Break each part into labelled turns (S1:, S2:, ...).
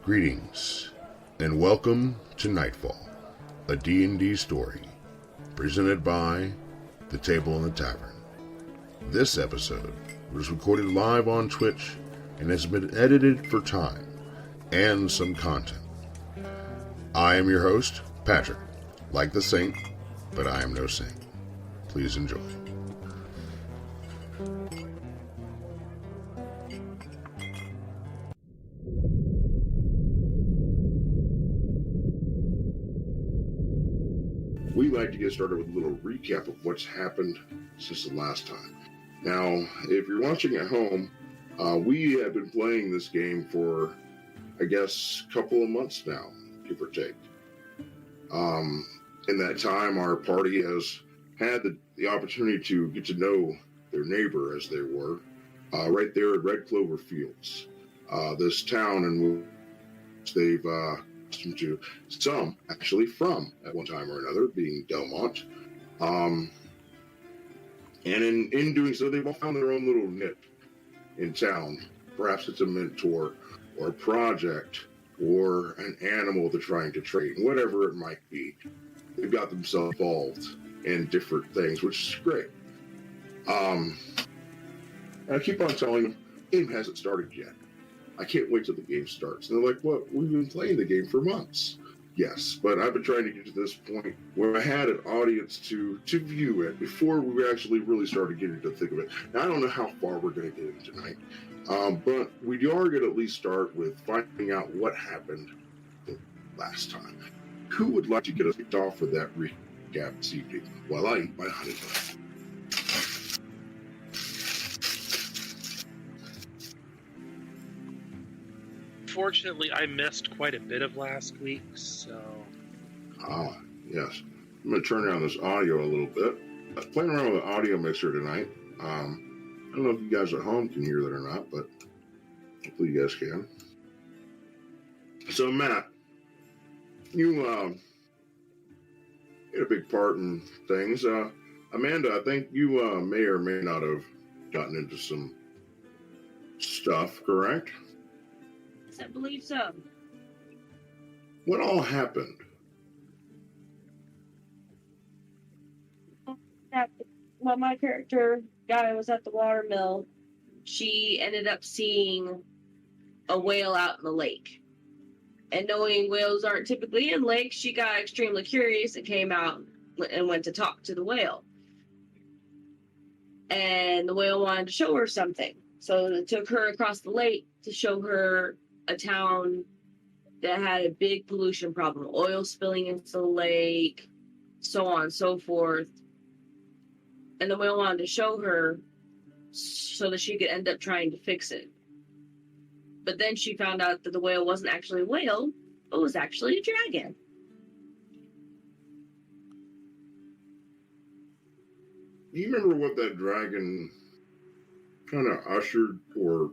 S1: Greetings, and welcome to Nightfall, a D&D story, presented by The Table in the Tavern. This episode was recorded live on Twitch and has been edited for time and some content. I am your host, Patrick, like the saint, but I am no saint. Please enjoy. We like to get started with a little recap of what's happened since the last time. Now, if you're watching at home, we have been playing this game for, I guess, a couple of months now, give or take. In that time, our party has had the opportunity to get to know their neighbor, as they were, right there at Red Clover Fields. This town in which they've to some actually from at one time or another, being Delmont. And in doing so, they've all found their own little niche in town. Perhaps it's a mentor or a project or an animal they're trying to train, whatever it might be. They've got themselves involved in different things, which is great. I keep on telling them, the game hasn't started yet. I can't wait till the game starts. And they're like, well, we've been playing the game for months. Yes, but I've been trying to get to this point where I had an audience to view it before we actually really started getting to think of it. Now, I don't know how far we're going to get in tonight, but we are going to at least start with finding out what happened the last time. Who would like to get us kicked off with that recap this evening while I eat my honey bun?
S2: Fortunately, I missed quite a bit of last week, so...
S1: Yes. I'm going to turn down this audio a little bit. I was playing around with the audio mixer tonight. I don't know if you guys at home can hear that or not, but hopefully you guys can. So, Matt, you had a big part in things. Amanda, I think you may or may not have gotten into some stuff, correct?
S3: I believe so.
S1: What all happened?
S3: Well, my character guy was at the watermill. She ended up seeing a whale out in the lake. And knowing whales aren't typically in lakes, she got extremely curious and came out and went to talk to the whale. And the whale wanted to show her something. So it took her across the lake to show her a town that had a big pollution problem, oil spilling into the lake, so on and so forth. And the whale wanted to show her so that she could end up trying to fix it. But then she found out that the whale wasn't actually a whale, but was actually a dragon.
S1: Do you remember what that dragon kind of ushered or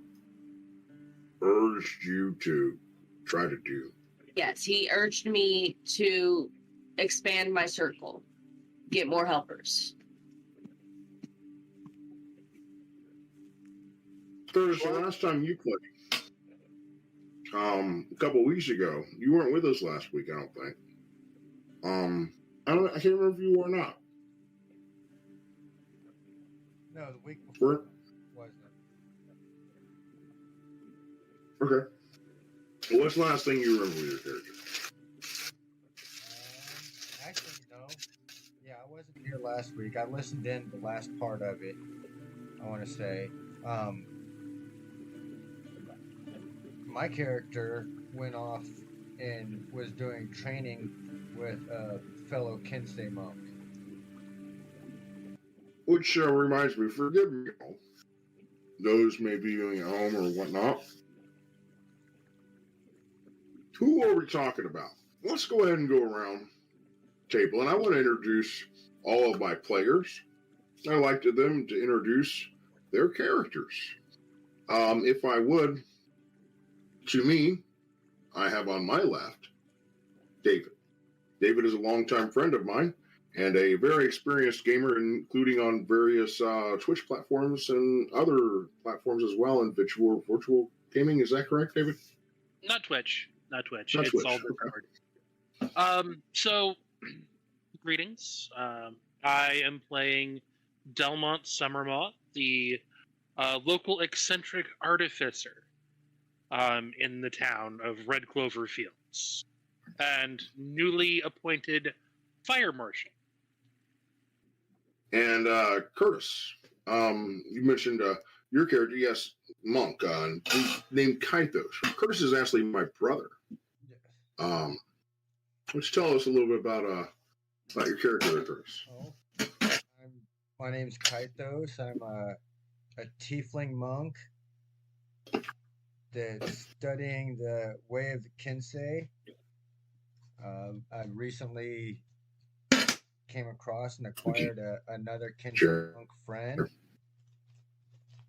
S1: urged you to try to do?
S3: Yes, he urged me to expand my circle, get more helpers.
S1: Curtis, the last time you played, a couple weeks ago, you weren't with us last week, I don't think. I can't remember if you were or not.
S4: No, the week before wasn't.
S1: Okay. Well, what's the last thing you remember with your character?
S4: Actually, no. Yeah, I wasn't here last week. I listened in the last part of it, I want to say. My character went off and was doing training with a fellow Kinsey monk.
S1: Which reminds me, forgive me, those may be doing at home or whatnot. Who are we talking about? Let's go ahead and go around the table, and I want to introduce all of my players. I'd like them to introduce their characters. If I would, to me, I have on my left David. David is a longtime friend of mine and a very experienced gamer, including on various Twitch platforms and other platforms as well in virtual gaming. Is that correct, David?
S2: Not Twitch. not Twitch.
S1: Not
S2: It's
S1: Twitch,
S2: all
S1: okay.
S2: Discord. So, greetings. I am playing Delmont Summermoth, the local eccentric artificer in the town of Red Clover Fields, and newly appointed fire marshal.
S1: And Curtis, you mentioned your character, yes, Monk, named Kaitos. Curtis is actually my brother.
S4: Yes.
S1: Why don't you tell us a little bit about your character, Curtis?
S4: Oh, my name's Kaitos. I'm a tiefling monk that's studying the way of the Kinsei. I recently came across and acquired another Kinsei
S1: Sure.
S4: monk friend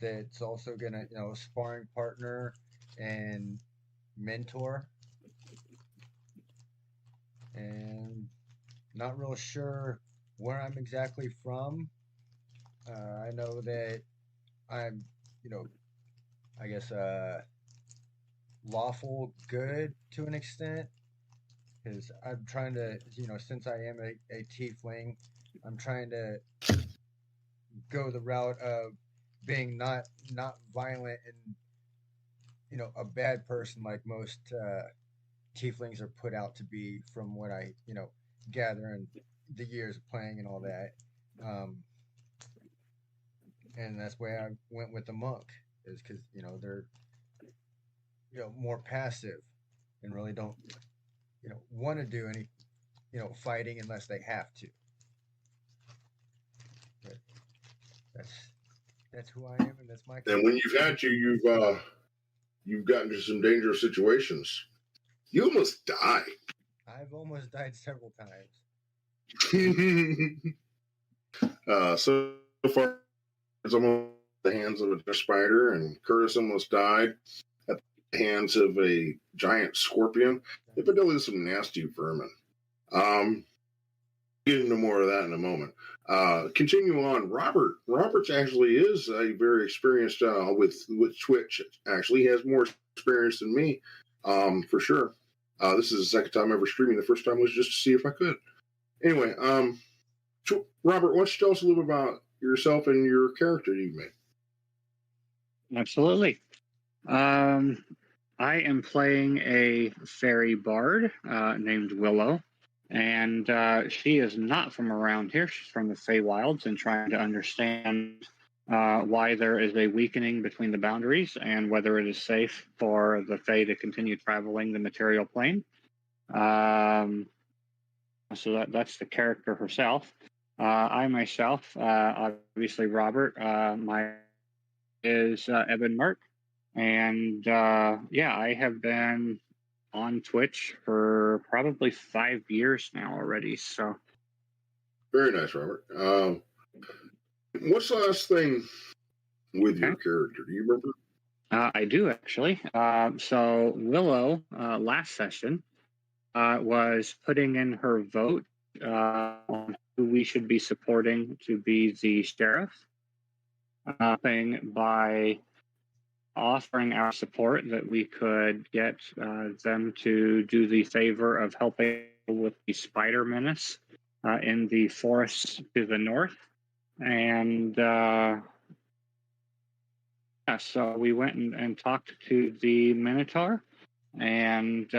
S4: that's also gonna, sparring partner and mentor. And not real sure where I'm exactly from. I know that I'm, I guess lawful good to an extent, because I'm trying to, since I am a tiefling, I'm trying to go the route of being not violent and a bad person like most tieflings are put out to be, from what I gather in the years of playing and all that. And that's why I went with the monk, is because they're more passive and really don't want to do any fighting unless they have to. But that's who I am, and that's my character.
S1: And when you've had to, you've gotten into some dangerous situations. You almost died.
S4: I've almost died several times.
S1: So far, it's almost the hands of a spider, and Curtis almost died at the hands of a giant scorpion. They've been dealing with some nasty vermin. Get into more of that in a moment. Continue on. Roberts actually is a very experienced with Twitch. Actually, he has more experience than me, for sure. This is the second time ever streaming. The first time was just to see if I could. Anyway, Robert, why don't you tell us a little bit about yourself and your character you've made?
S5: Absolutely. I am playing a fairy bard named Willow, and she is not from around here. She's from the Feywilds, and trying to understand why there is a weakening between the boundaries and whether it is safe for the Fae to continue traveling the material plane. So that's the character herself. I myself, obviously Robert, my is Evan Merck, and I have been on Twitch for probably 5 years now already. So
S1: very nice, Robert. What's the last thing with your character? Do you remember?
S5: I do actually. So Willow, last session, was putting in her vote on who we should be supporting to be the sheriff. By offering our support that we could get them to do the favor of helping with the spider menace in the forests to the north. And so we went and talked to the Minotaur and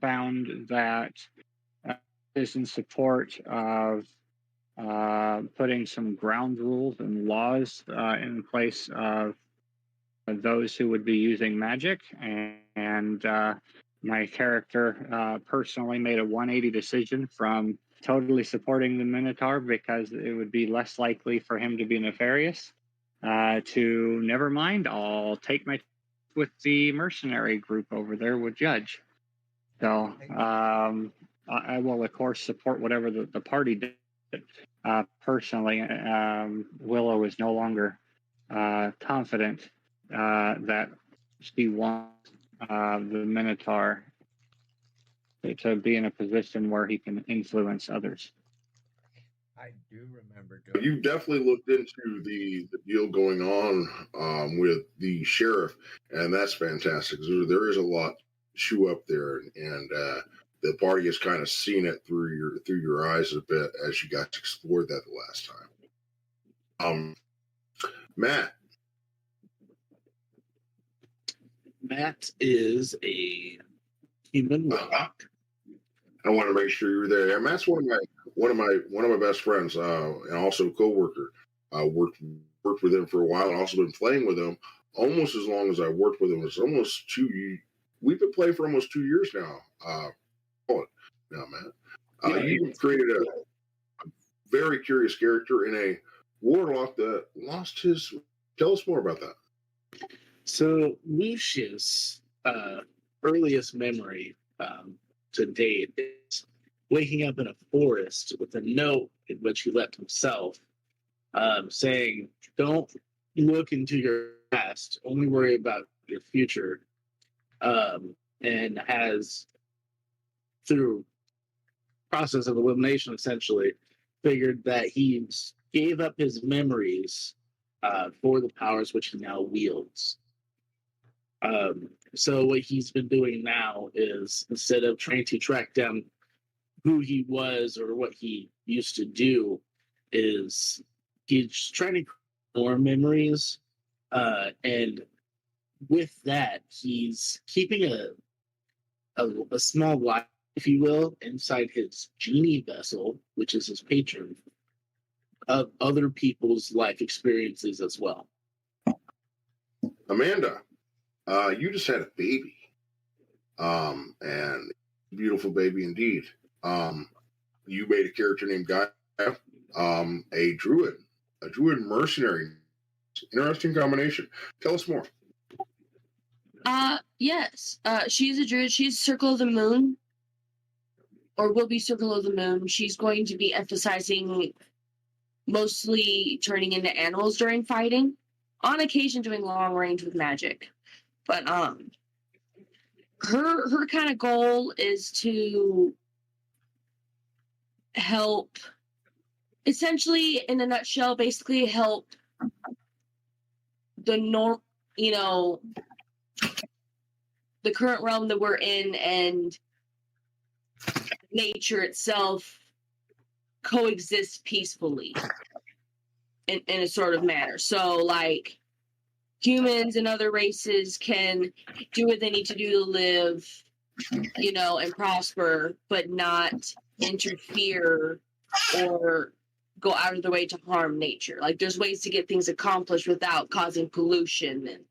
S5: found that is in support of putting some ground rules and laws in place of those who would be using magic. And my character personally made a 180 decision from totally supporting the Minotaur because it would be less likely for him to be nefarious to never mind, I'll take my with the mercenary group over there with Judge. So I will, of course, support whatever the party did. Personally, Willow is no longer confident that she wants the Minotaur to be in a position where he can influence others.
S4: I do remember.
S1: You definitely looked into the deal going on with the sheriff, and that's fantastic. There is a lot shoe up there, and the party has kind of seen it through your eyes a bit as you got to explore that the last time. Matt.
S6: Matt is a human warlock.
S1: I want to make sure you were there. Yeah, Matt's one of my best friends, and also coworker. Worked with him for a while, and also been playing with him almost as long as I worked with him. It's almost 2 years. We've been playing for almost 2 years now. Matt. You created a very curious character in a warlock that lost his. Tell us more about that.
S6: So Lucius' earliest memory to date is waking up in a forest with a note in which he left himself, saying, "Don't look into your past, only worry about your future," and has, through process of elimination, essentially figured that he gave up his memories for the powers which he now wields. So what he's been doing now is, instead of trying to track down who he was or what he used to do, is he's trying to create more memories, and with that, he's keeping a small life, if you will, inside his genie vessel, which is his patron, of other people's life experiences as well.
S1: Amanda, you just had a baby, and beautiful baby indeed. You made a character named Guy, a druid mercenary. Interesting combination. Tell us more.
S3: Yes. She's a druid. She's Circle of the Moon, or will be Circle of the Moon. She's going to be emphasizing mostly turning into animals during fighting, on occasion doing long range with magic. But her kind of goal is to help, essentially, in a nutshell, basically help the the current realm that we're in and nature itself coexist peacefully in a sort of manner. So, like, humans and other races can do what they need to do to live, and prosper, but not interfere or go out of their way to harm nature. Like, there's ways to get things accomplished without causing pollution and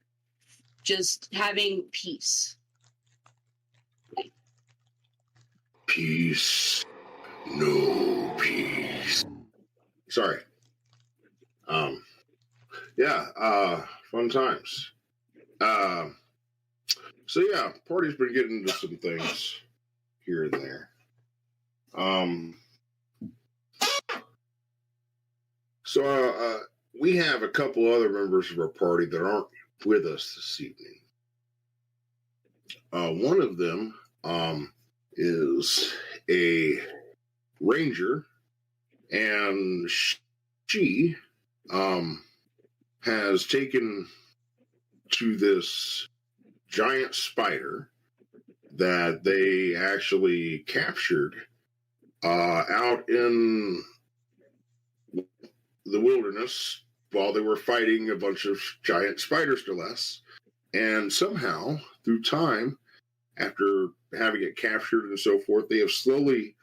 S3: just having peace.
S1: Peace, no peace. Sorry. Fun times. So yeah, party's been getting into some things here and there. So we have a couple other members of our party that aren't with us this evening. One of them is a ranger, and she has taken to this giant spider that they actually captured out in the wilderness while they were fighting a bunch of giant spiders to less. And somehow, through time, after having it captured and so forth, they have slowly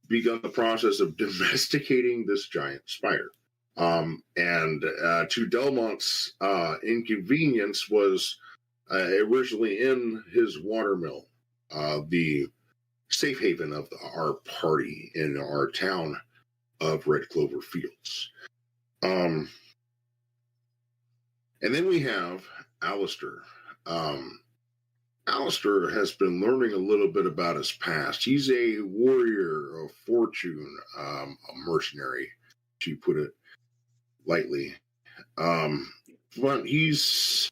S1: begun the process of domesticating this giant spider. And to Delmont's inconvenience, was originally in his watermill, the safe haven of our party in our town of Red Clover Fields. And then we have Alistair. Alistair has been learning a little bit about his past. He's a warrior of fortune, a mercenary, to put it lightly. But he's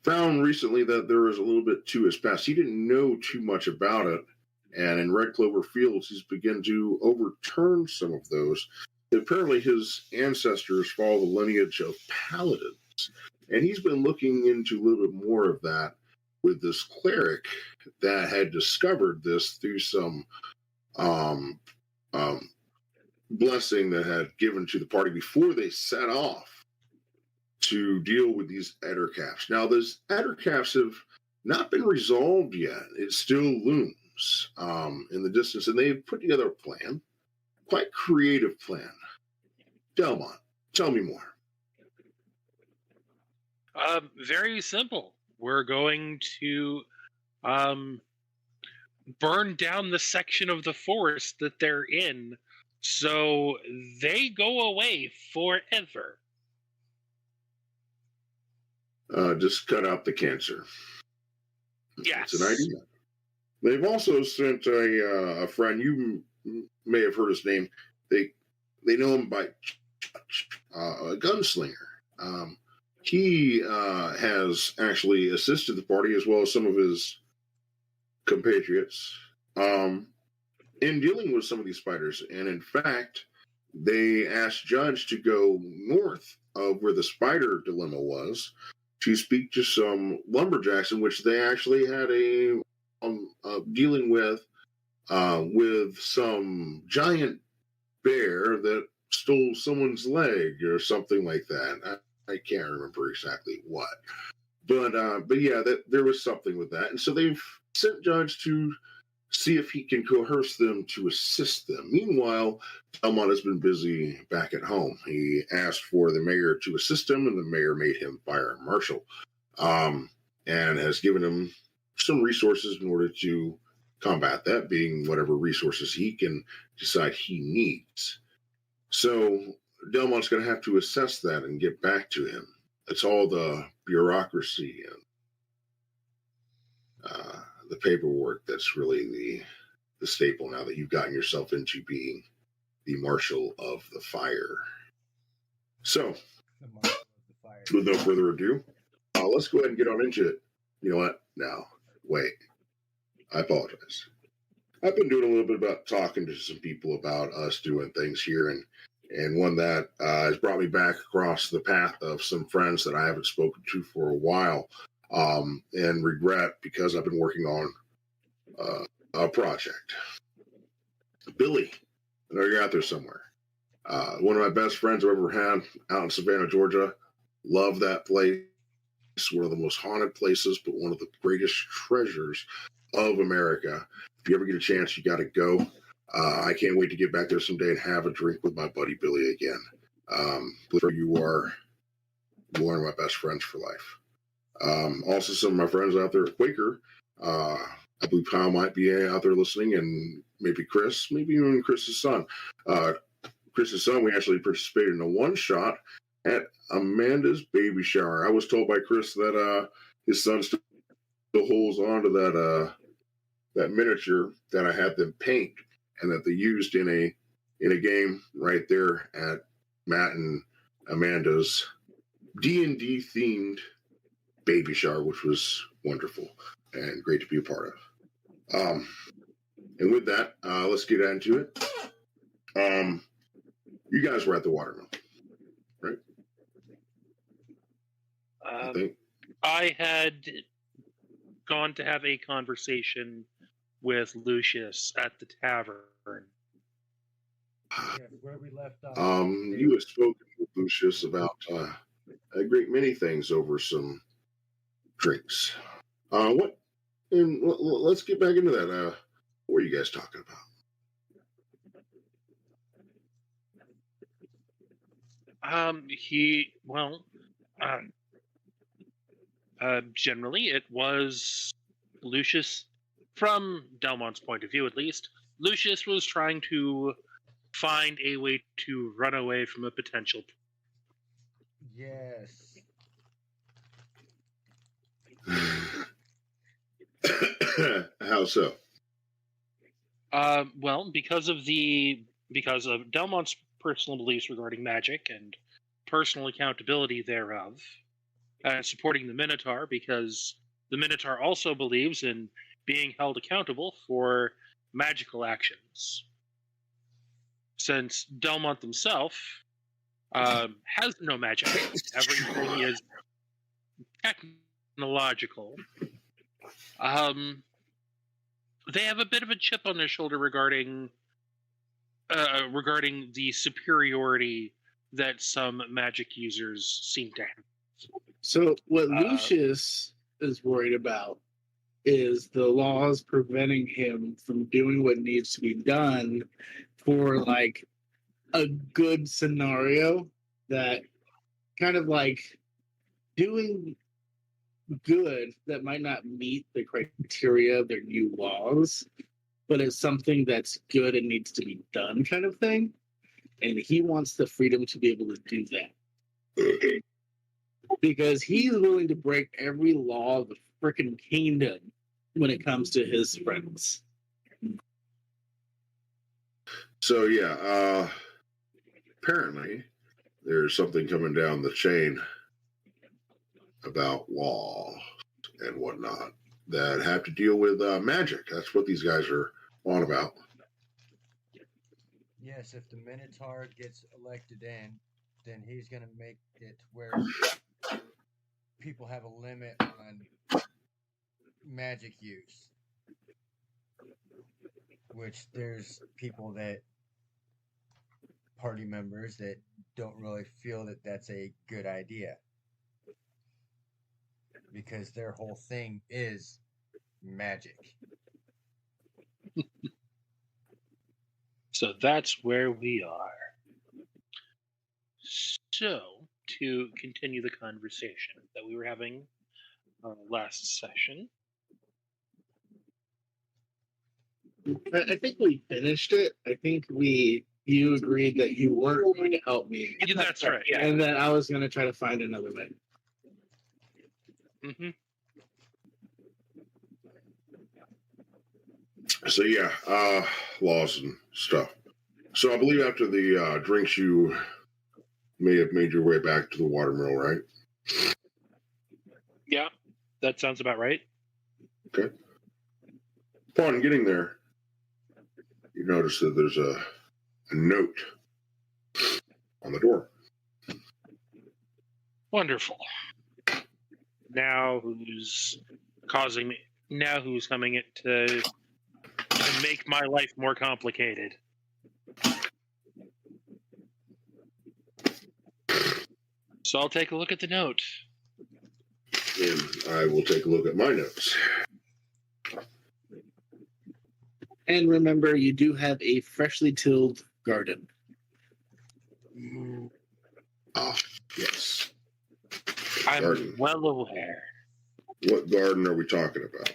S1: found recently that there is a little bit to his past. He didn't know too much about it. And in Red Clover Fields, he's begun to overturn some of those. Apparently, his ancestors follow the lineage of paladins. And he's been looking into a little bit more of that with this cleric that had discovered this through some um, blessing that had given to the party before they set off to deal with these ettercaps. Now, those ettercaps have not been resolved yet. It still looms in the distance, and they've put together a plan, quite creative plan. Delmont, tell me more.
S2: Very simple. We're going to burn down the section of the forest that they're in so they go away forever.
S1: Just cut out the cancer.
S2: Yes.
S1: It's an idea. They've also sent a friend. You may have heard his name. They know him by a gunslinger. He has actually assisted the party as well as some of his compatriots in dealing with some of these spiders. And in fact, they asked Judge to go north of where the spider dilemma was to speak to some lumberjacks, in which they actually had a dealing with some giant bear that stole someone's leg or something like that. I can't remember exactly what, but yeah, there was something with that, and so they've sent Judge to see if he can coerce them to assist them. Meanwhile, Delmont has been busy back at home. He asked for the mayor to assist him, and the mayor made him fire marshal, and has given him some resources in order to combat that, being whatever resources he can decide he needs. So Delmont's going to have to assess that and get back to him. It's all the bureaucracy and the paperwork that's really the staple now that you've gotten yourself into being the marshal of the fire. So, with no further ado, let's go ahead and get on into it. You know what? Now, wait. I apologize. I've been doing a little bit about talking to some people about us doing things here, and one that has brought me back across the path of some friends that I haven't spoken to for a while, and regret because I've been working on a project. Billy, I know you're out there somewhere. One of my best friends I've ever had out in Savannah, Georgia. Love that place. It's one of the most haunted places, but one of the greatest treasures of America. If you ever get a chance, you got to go. I can't wait to get back there someday and have a drink with my buddy Billy again. You are one of my best friends for life. Also, some of my friends out there at Quaker. I believe Kyle might be out there listening, and maybe Chris, maybe even Chris's son. Chris's son, we actually participated in a one-shot at Amanda's baby shower. I was told by Chris that his son still holds on to that miniature that I had them paint, and that they used in a game right there at Matt and Amanda's D&D themed baby shower, which was wonderful and great to be a part of. And with that, let's get into it. You guys were at the watermill, right? I think.
S2: I had gone to have a conversation with Lucius at the tavern.
S4: Yes, where we left off.
S1: You have spoken with Lucius about a great many things over some drinks. Let's get back into that. What were you guys talking about?
S2: Generally, it was Lucius, from Delmont's point of view at least. Lucius was trying to find a way to run away from a potential.
S4: Yes.
S1: How so?
S2: Well, because of Delmont's personal beliefs regarding magic and personal accountability thereof, and supporting the Minotaur, because the Minotaur also believes in being held accountable for magical actions. Since Delmont himself has no magic, everything is technological. They have a bit of a chip on their shoulder regarding the superiority that some magic users seem to have.
S6: So what Lucius is worried about is the laws preventing him from doing what needs to be done for like a good scenario that kind of like doing good that might not meet the criteria of their new laws, but it's something that's good and needs to be done kind of thing. And he wants the freedom to be able to do that. Because he's willing to break every law of the freaking kingdom when it comes to his friends.
S1: So yeah, apparently there's something coming down the chain about law and whatnot that have to deal with magic. That's what these guys are on about.
S4: Yes, if the Minotaur gets elected in, then he's going to make it where people have a limit on magic use. Which there's people that, party members, that don't really feel that that's a good idea. Because their whole thing is magic.
S2: So that's where we are. So, to continue the conversation that we were having last session.
S6: I think we finished it. I think you agreed that you weren't going to help me.
S2: Yeah, that's right. Yeah.
S6: And that I was going to try to find another way.
S2: Mm-hmm.
S1: So yeah, laws and stuff. So I believe after the drinks, you may have made your way back to the watermill, right?
S2: Yeah, that sounds about right.
S1: Okay. Upon getting there, you notice that there's a note on the door.
S2: Wonderful. Now who's coming it to make my life more complicated? So I'll take a look at the note.
S1: And I will take a look at my notes.
S6: And remember, you do have a freshly tilled garden.
S1: Ah, yes.
S2: I'm
S1: Garden.
S2: well aware.
S1: What garden are we talking about?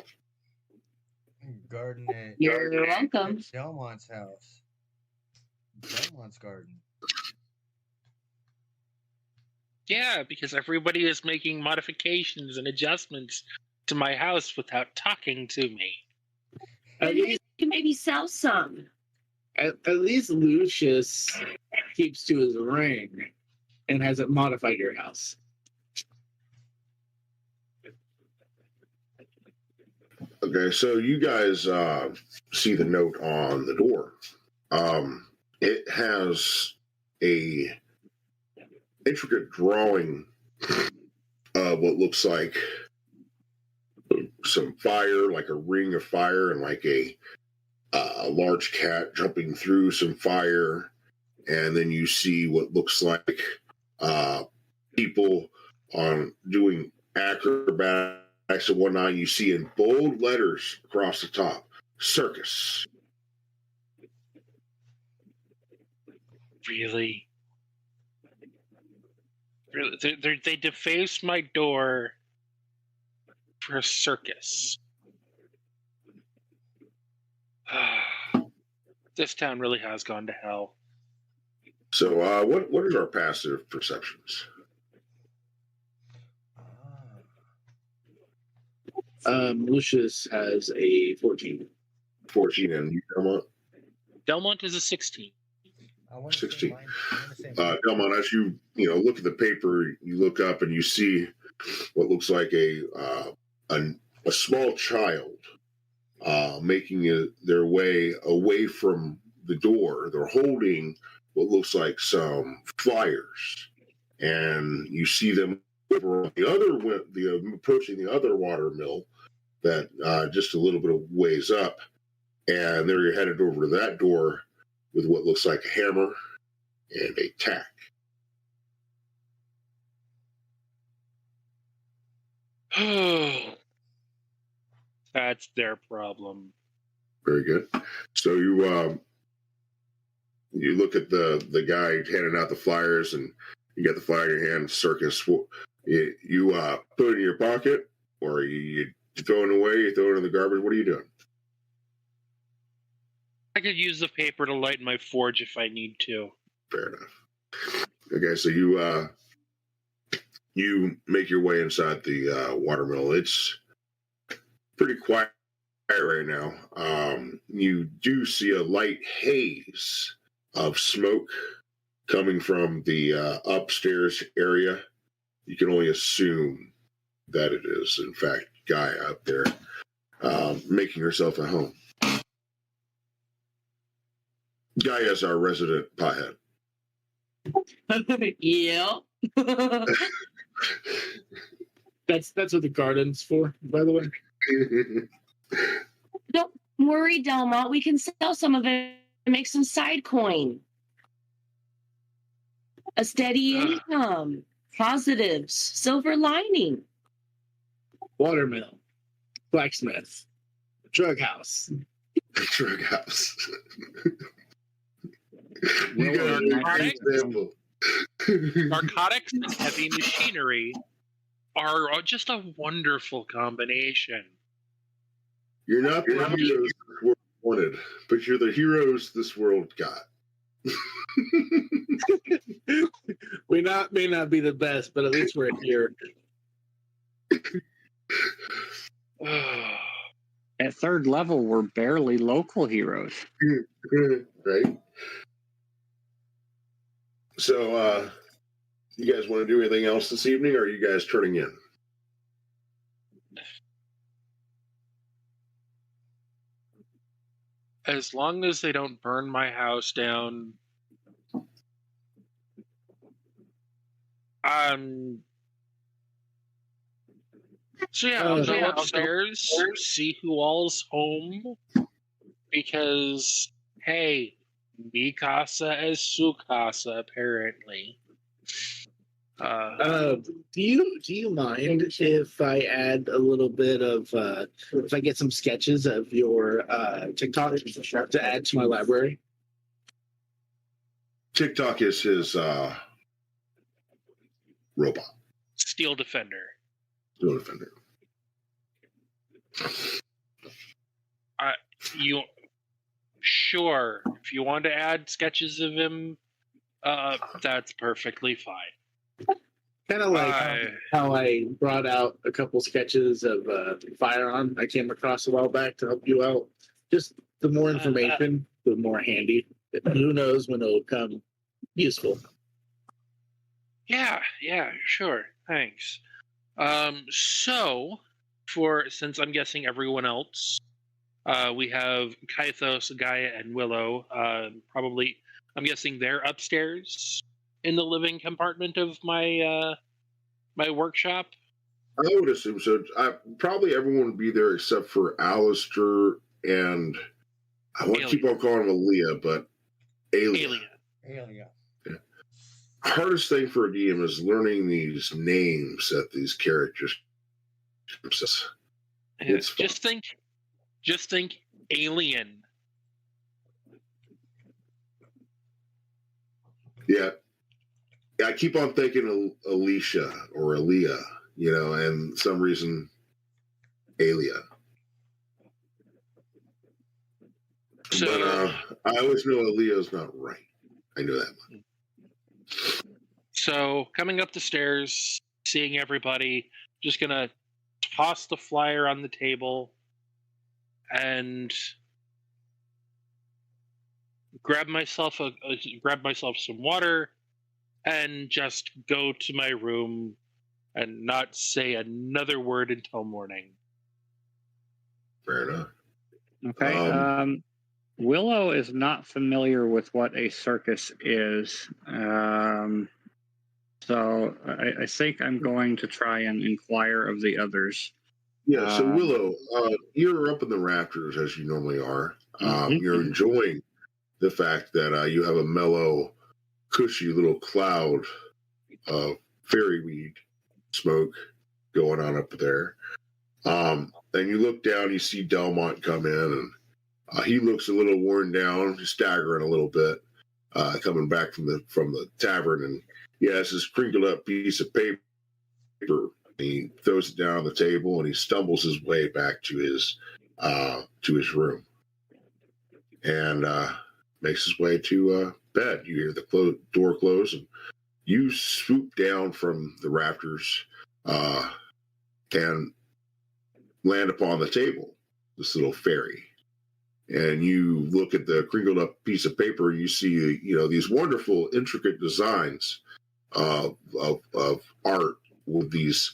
S4: Garden at
S3: You're welcome.
S4: Delmont's house. Delmont's garden.
S2: Yeah, because everybody is making modifications and adjustments to my house without talking to me.
S6: At
S3: You
S6: least,
S3: can maybe sell some.
S6: at least Lucius keeps to his ring and hasn't modified your house.
S1: Okay, so you guys see the note on the door. It has a intricate drawing of what looks like some fire, like a ring of fire, and like a large cat jumping through some fire. And then you see what looks like people on doing acrobatics and whatnot. You see in bold letters across the top, circus.
S2: Really? They defaced my door for a circus. This town really has gone to hell.
S1: So what is our passive perceptions?
S6: Lucius has a 14.
S1: 14, and you, Delmont?
S2: Delmont is a 16.
S4: I want to
S1: 16.
S4: say mine. I want to say mine.
S1: Delmont, as you look at the paper, you look up and you see what looks like a small child making their way away from the door. They're holding what looks like some flyers, and you see them over on approaching the other water mill, that just a little bit of ways up, and there you're headed over to that door with what looks like a hammer and a tack.
S2: That's their problem.
S1: Very good. So you look at the guy handing out the flyers, and you got the flyer in your hand. Circus. You put it in your pocket, or you throw it away. You throw it in the garbage. What are you doing?
S2: I could use the paper to light my forge if I need to.
S1: Fair enough. Okay, so you make your way inside the watermill. It's pretty quiet right now. You do see a light haze of smoke coming from the upstairs area. You can only assume that it is, in fact, Guy out there making herself at home. Guy is our resident pothead.
S3: Yeah.
S6: That's what the garden's for, by the way.
S3: Don't worry, Delmont. We can sell some of it and make some side coin. A steady income, positives, silver lining.
S6: Watermill, blacksmith, drug house.
S1: Drug house.
S5: You got a
S2: great
S1: example.
S2: Narcotics and heavy machinery are just a wonderful combination.
S1: You're not the heroes this world wanted, but you're the heroes this world got.
S6: We may not be the best, but at least we're here.
S5: At third level, we're barely local heroes.
S1: Right? So, you guys want to do anything else this evening, or are you guys turning in?
S2: As long as they don't burn my house down, so yeah, I'll go upstairs, see who all's home, because hey, mi casa es su casa, apparently.
S6: Do you mind if I add a little bit of if I get some sketches of your TikTok to add to my library?
S1: TikTok is his robot.
S2: Steel Defender.
S1: Steel Defender.
S2: Sure, if you want to add sketches of him, that's perfectly fine.
S6: Kind of like how I brought out a couple sketches of firearm I came across a while back to help you out. Just the more information, the more handy. Who knows when it'll come useful.
S2: Yeah, sure. Thanks. So, since I'm guessing everyone else, we have Kythos, Gaia, and Willow. Probably, I'm guessing they're upstairs in the living compartment of my my workshop.
S1: I would assume so. Probably everyone would be there except for Alistair and I want to keep on calling him Aaliyah, but Alien.
S4: Alien.
S1: Hardest thing for a DM is learning these names that these characters. It's fun.
S2: Just think, Alien.
S1: Yeah, I keep on thinking Alicia or Aaliyah, and some reason, Alia.
S2: So,
S1: but I always know Aaliyah's not right. I know that one.
S2: So coming up the stairs, seeing everybody, just gonna toss the flyer on the table and grab myself some water and just go to my room and not say another word until morning.
S1: Fair enough.
S5: Okay. Willow is not familiar with what a circus is. So I think I'm going to try and inquire of the others
S1: Yeah, so
S5: Um,
S1: Willow, you're up in the rafters as you normally are.
S5: Mhm.
S1: You're enjoying the fact that you have a mellow, cushy little cloud of fairy weed smoke going on up there. And you look down, you see Delmont come in, and he looks a little worn down, staggering a little bit, coming back from the tavern, and he has this crinkled up piece of paper. He throws it down on the table, and he stumbles his way back to his room, and makes his way to bed. You hear the door close, and you swoop down from the rafters and land upon the table, this little fairy. And you look at the crinkled up piece of paper, and you see, these wonderful, intricate designs of art with these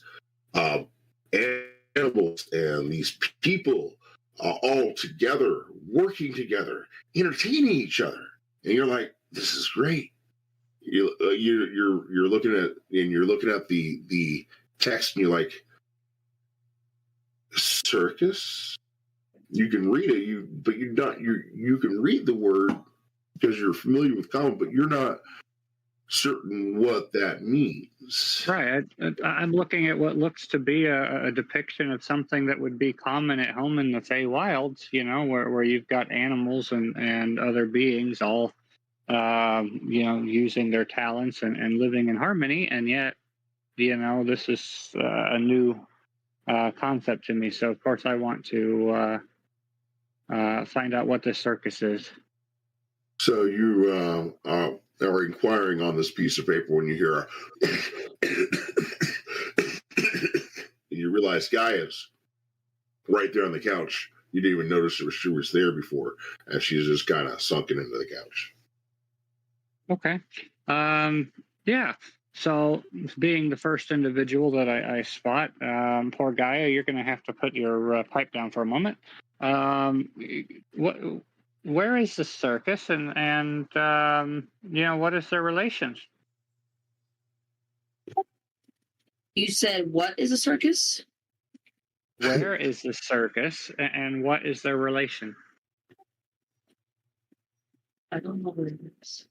S1: animals and these people all together, working together, entertaining each other. And you're like, this is great. You're looking at the text, and you're like, circus. You can read it, but you're not. You can read the word because you're familiar with comic, but you're not certain what that means.
S5: Right. I'm looking at what looks to be a depiction of something that would be common at home in the Feywilds, where you've got animals and other beings all, using their talents and living in harmony. And yet, this is a new concept to me. So, of course, I want to find out what this circus is.
S1: So you are inquiring on this piece of paper when you hear and you realize Gaia's right there on the couch. You didn't even notice she was there before, and she's just kind of sunken into the couch.
S5: Okay. Yeah. So, being the first individual that I spot, poor Gaia, you're going to have to put your pipe down for a moment. Where is the circus, and what is their relations?
S3: You said what is a circus?
S5: Where is the circus, and what is their relation?
S3: I don't know where it is.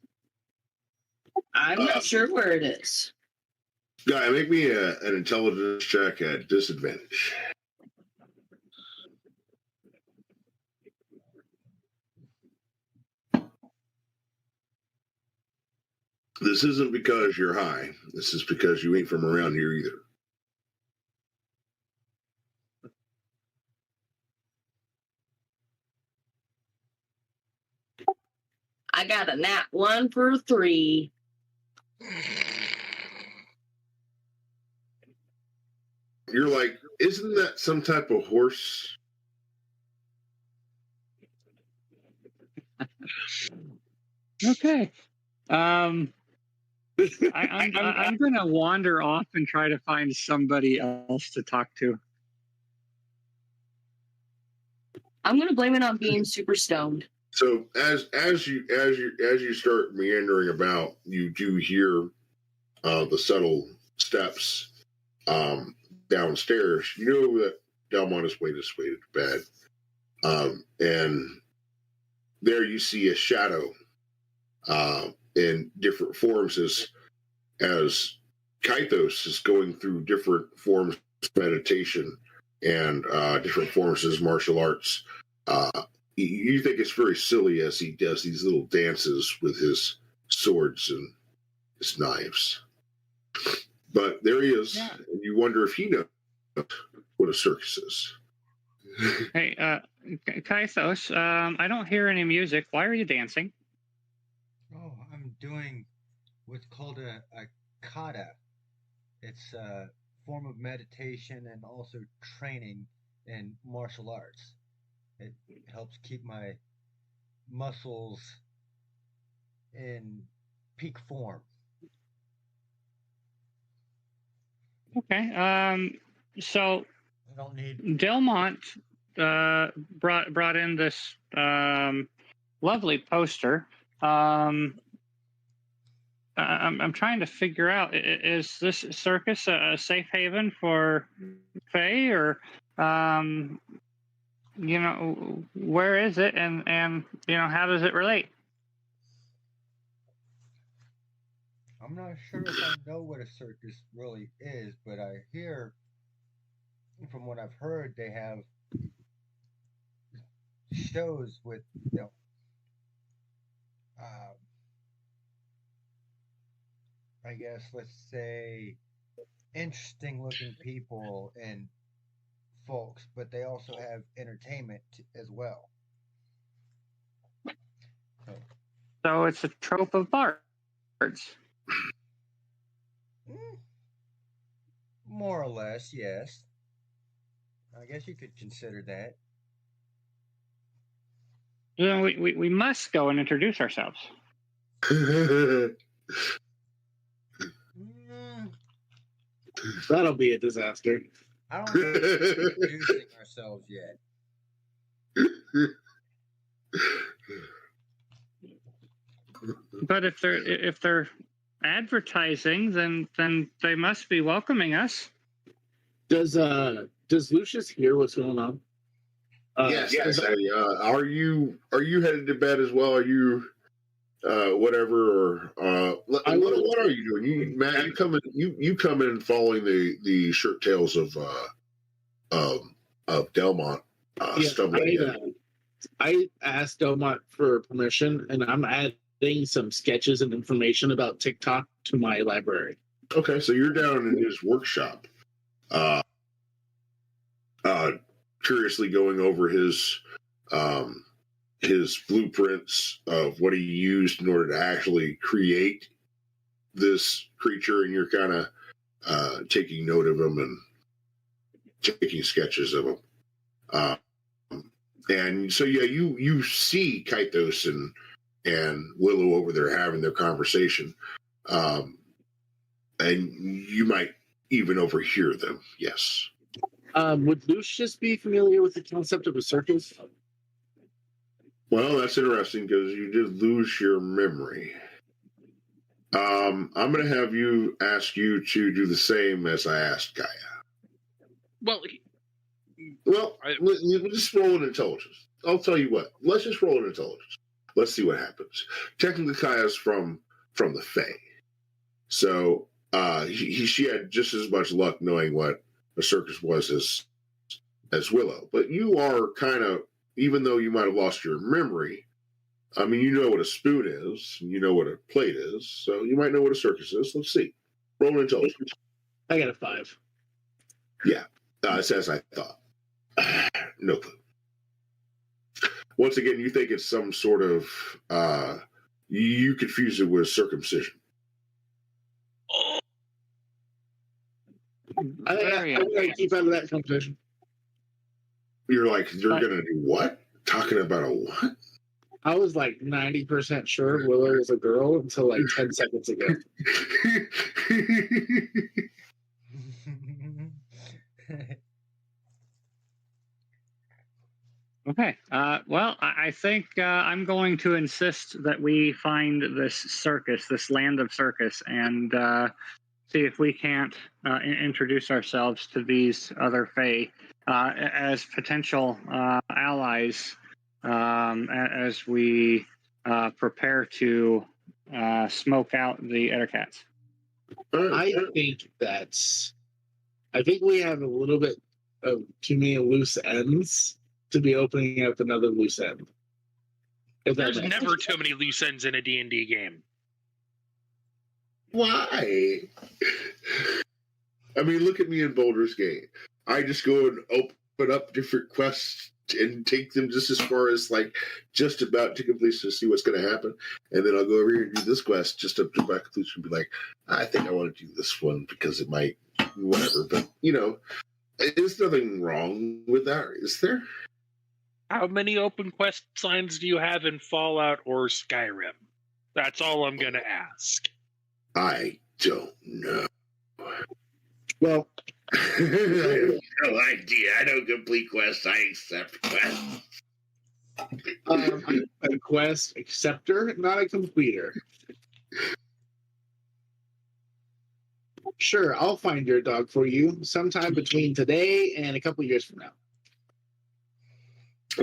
S3: I'm not sure where it is.
S1: Guy, make me an intelligence check at disadvantage. This isn't because you're high. This is because you ain't from around here either.
S3: I got a nat 1 for 3.
S1: You're like, isn't that some type of horse?
S5: Okay. I'm going to wander off and try to find somebody else to talk to.
S3: I'm gonna blame it on being super stoned.
S1: So as you start meandering about, you do hear the subtle steps downstairs. You know that Delmont is weighted to bed, and there you see a shadow in different forms as Kythos is going through different forms of meditation and different forms of martial arts. You think it's very silly as he does these little dances with his swords and his knives. But there he is, and you wonder if he knows what a circus is.
S5: Hey, Kythos, I don't hear any music. Why are you dancing?
S4: Oh, I'm doing what's called a kata. It's a form of meditation and also training in martial arts. It helps keep my muscles in peak form.
S5: Okay. So
S4: I don't need
S5: Delmont brought in this lovely poster. I'm trying to figure out, is this circus a safe haven for Fae, or where is it, and how does it relate?
S4: I'm not sure if I know what a circus really is, but I hear, from what I've heard, they have shows with, uh, I guess, let's say, interesting looking people and folks, but they also have entertainment as well.
S5: So it's a trope of bards.
S4: More or less, yes. I guess you could consider that.
S5: We must go and introduce ourselves.
S6: That'll be a disaster.
S4: I don't think we're introducing ourselves yet.
S5: But if they're advertising, then they must be welcoming us.
S6: Does Lucius hear what's going on?
S1: Yes. Are you headed to bed as well? Are you whatever? Or what are you doing? Matt, you come in following the shirt tails of Delmont.
S6: I asked Delmont for permission, and I'm adding some sketches and information about TikTok to my library.
S1: Okay, so you're down in his workshop, curiously going over his blueprints of what he used in order to actually create this creature, and you're kind of taking note of him and taking sketches of him. And so, yeah, you see Kaitos and Willow over there having their conversation. And you might even overhear them, yes.
S6: Would Lucius be familiar with the concept of a circus?
S1: Well, that's interesting because you did lose your memory. I'm going to have you ask you to do the same as I asked Gaia. We'll just roll an intelligence. I'll tell you what. Let's just roll an intelligence. Let's see what happens. Technically, Kaia's from the Fae, so she had just as much luck knowing what a circus was as Willow. But you are kind of, even though you might have lost your memory, I mean, you know what a spoon is, and you know what a plate is, so you might know what a circus is. Let's see. Roll an intelligence.
S6: I got a 5.
S1: Yeah, it's as I thought. No clue. Once again, you think it's some sort of you confuse it with circumcision.
S6: I gotta keep out of that conversation.
S1: You're gonna do what? Talking about a what?
S6: I was like 90% sure Willow was a girl until like 10 seconds ago.
S5: Okay. Well, I think I'm going to insist that we find this circus, this land of circus, and see if we can't introduce ourselves to these other Fae as potential allies as we prepare to smoke out the Ettercats.
S6: I think we have a little bit of too many loose ends to be opening up another loose end.
S2: There's never too many loose ends in a D&D game.
S1: Why? I mean, look at me in Baldur's Gate. I just go and open up different quests and take them just as far as like just about to completion to see what's going to happen, and then I'll go over here and do this quest just up to my conclusion and be like, I think I want to do this one because it might whatever. But there's nothing wrong with that, is there?
S2: How many open quest signs do you have in Fallout or Skyrim? That's all I'm going to ask.
S1: I don't know.
S6: Well,
S1: I have no idea. I don't complete quests. I accept quests.
S6: I'm a quest acceptor, not a completer. Sure, I'll find your dog for you sometime between today and a couple years from now.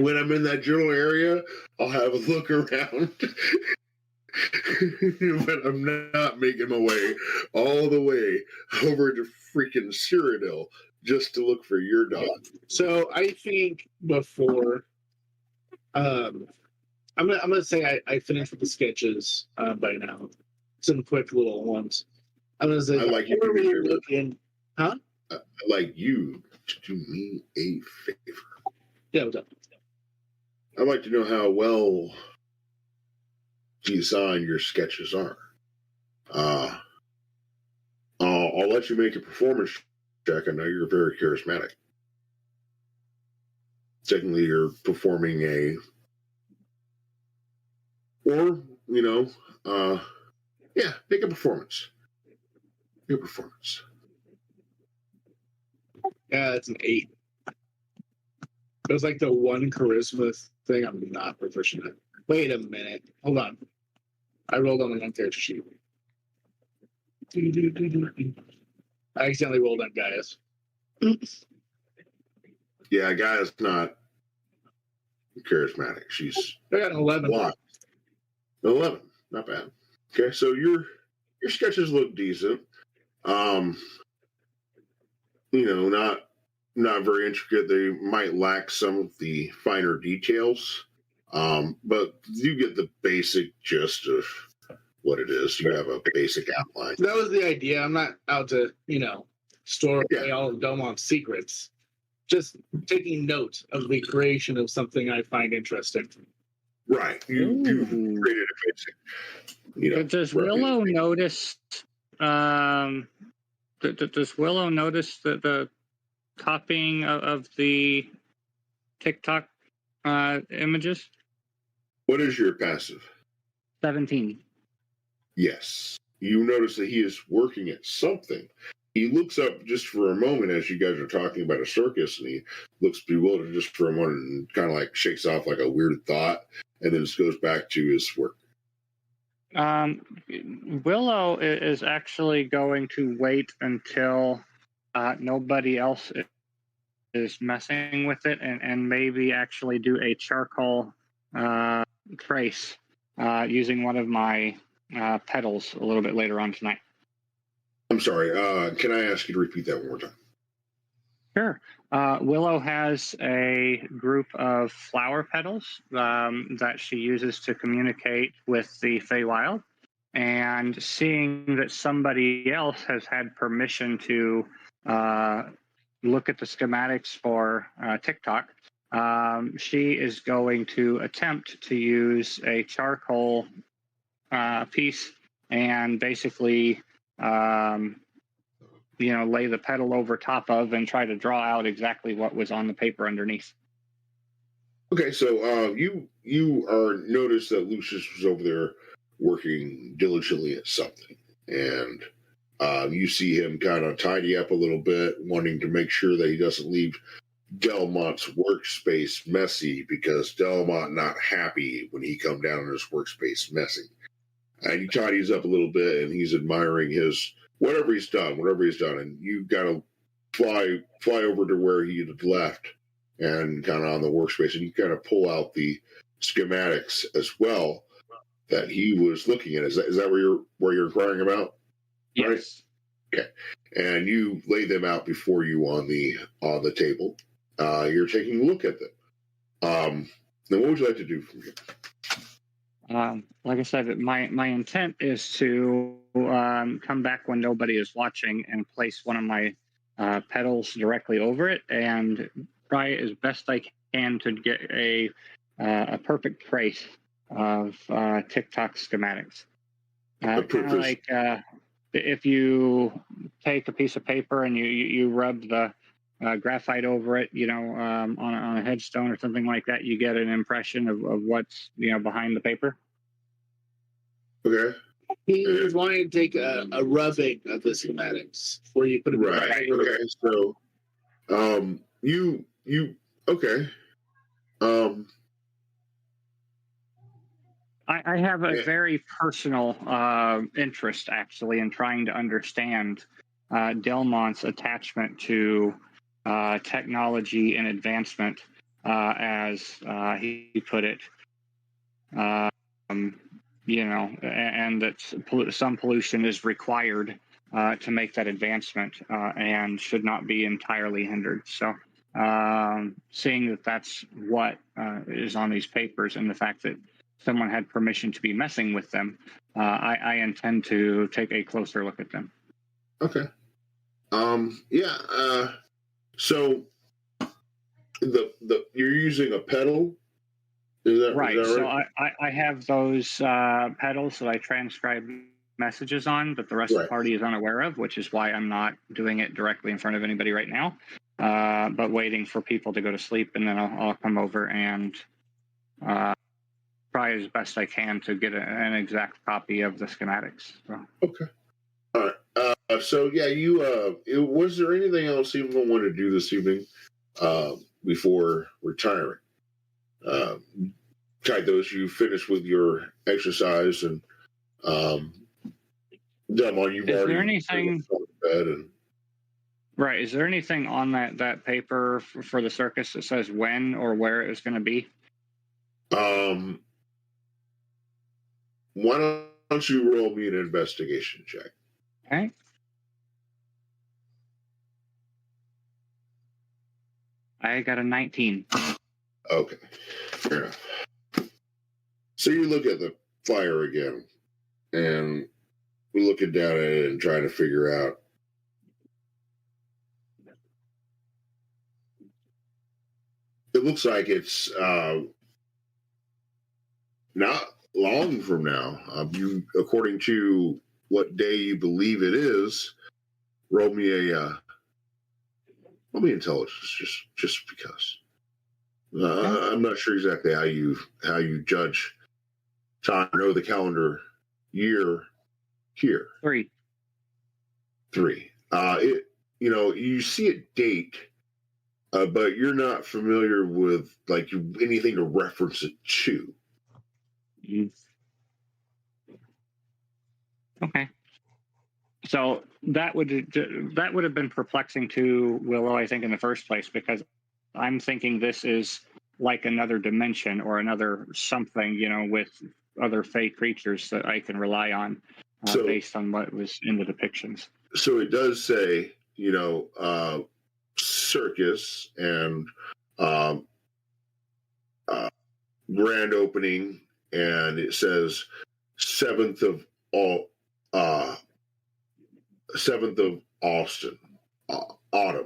S1: When I'm in that general area, I'll have a look around. But I'm not making my way all the way over to freaking Cyrodiil just to look for your dog.
S6: So I think before, I'm gonna say I finished with the sketches by now. Some quick little ones. I'm gonna say
S1: I like you to
S6: before
S1: do me a
S6: we
S1: favor.
S6: look in, huh?
S1: I'd like you to do me a favor.
S6: Yeah, what's up?
S1: I'd like to know how well designed your sketches are. I'll let you make a performance check. I know you're very charismatic. Secondly, you're performing make a performance. Make a performance.
S6: Yeah, it's an 8. It was like the one charisma thing I'm not proficient at. Wait a minute. Hold on. I rolled on the wrong character sheet. I accidentally rolled on Gaius.
S1: Yeah, Gaia's not charismatic. She's
S6: I got an 11.
S1: wise. 11, not bad. Okay, so your sketches look decent. Not very intricate. They might lack some of the finer details, but you get the basic gist of what it is. You have a basic outline.
S6: That was the idea. I'm not out to, store away all of Delmont's secrets. Just taking note of the creation of something I find interesting.
S1: Right. You created a basic.
S5: Does Willow notice? Does Willow notice the copying of the TikTok images?
S1: What is your passive?
S5: 17.
S1: Yes. You notice that he is working at something. He looks up just for a moment as you guys are talking about a circus, and he looks bewildered just for a moment and kind of like shakes off like a weird thought, and then just goes back to his work.
S5: Willow is actually going to wait until nobody else is messing with it, and maybe actually do a charcoal trace using one of my pedals a little bit later on tonight.
S1: I'm sorry. Can I ask you to repeat that one more time?
S5: Sure. Willow has a group of flower petals that she uses to communicate with the Feywild. And seeing that somebody else has had permission to look at the schematics for TikTok, she is going to attempt to use a charcoal piece and basically lay the petal over top of and try to draw out exactly what was on the paper underneath.
S1: Okay, so you are noticed that Lucius was over there working diligently at something, and you see him kind of tidy up a little bit, wanting to make sure that he doesn't leave Delmont's workspace messy, because Delmont not happy when he come down in his workspace messy. And he tidies up a little bit, and he's admiring his whatever he's done, and you gotta fly over to where he had left, and kind of on the workspace, and you kind of pull out the schematics as well that he was looking at. Is that where you're inquiring about?
S5: Yes.
S1: Right? Okay. And you lay them out before you on the table. You're taking a look at them. Then what would you like to do from here?
S5: Like I said, my intent is to come back when nobody is watching and place one of my pedals directly over it and try as best I can to get a perfect trace of TikTok schematics. Kind of like if you take a piece of paper and you rub the graphite over it, on a headstone or something like that, you get an impression of what's behind the paper.
S1: Okay.
S6: He's wanting to take a rubbing of the schematics where you put it
S1: right. Okay. So, you okay.
S5: I have a very personal interest, actually, in trying to understand Delmont's attachment to technology and advancement, as he put it. And that some pollution is required to make that advancement and should not be entirely hindered. So, seeing that that's what is on these papers and the fact that someone had permission to be messing with them, I intend to take a closer look at them.
S1: Okay. So you're using a pedal. Is that
S5: Right.
S1: Is that
S5: So
S1: right?
S5: I have those pedals that I transcribe messages on that the rest of
S1: Right.
S5: the party is unaware of, which is why I'm not doing it directly in front of anybody right now, but waiting for people to go to sleep, and then I'll come over and try as best I can to get an exact copy of the schematics. So.
S1: Okay. All right. So yeah, was there anything else you wanted to do this evening before retiring? Those you finished with your exercise, and Delmon, you've
S5: Is
S1: already
S5: there anything?
S1: gone to bed and
S5: Right. Is there anything on that paper for the circus that says when or where it was going to be?
S1: why don't you roll me an investigation check?
S5: Okay. I got a 19.
S1: Okay, fair enough. So you look at the flyer again, and we're looking down at it and trying to figure out. It looks like it's not long from now. According to what day you believe it is, roll me intelligence, just because. I'm not sure exactly how you judge time. I know the calendar year here.
S5: 3.
S1: You see a date, but you're not familiar with anything to reference it to.
S5: Okay. So that would have been perplexing to Willow, I think, in the first place, because I'm thinking this is like another dimension or another something, with other fey creatures that I can rely on based on what was in the depictions.
S1: So it does say, circus and grand opening, and it says 7th of autumn.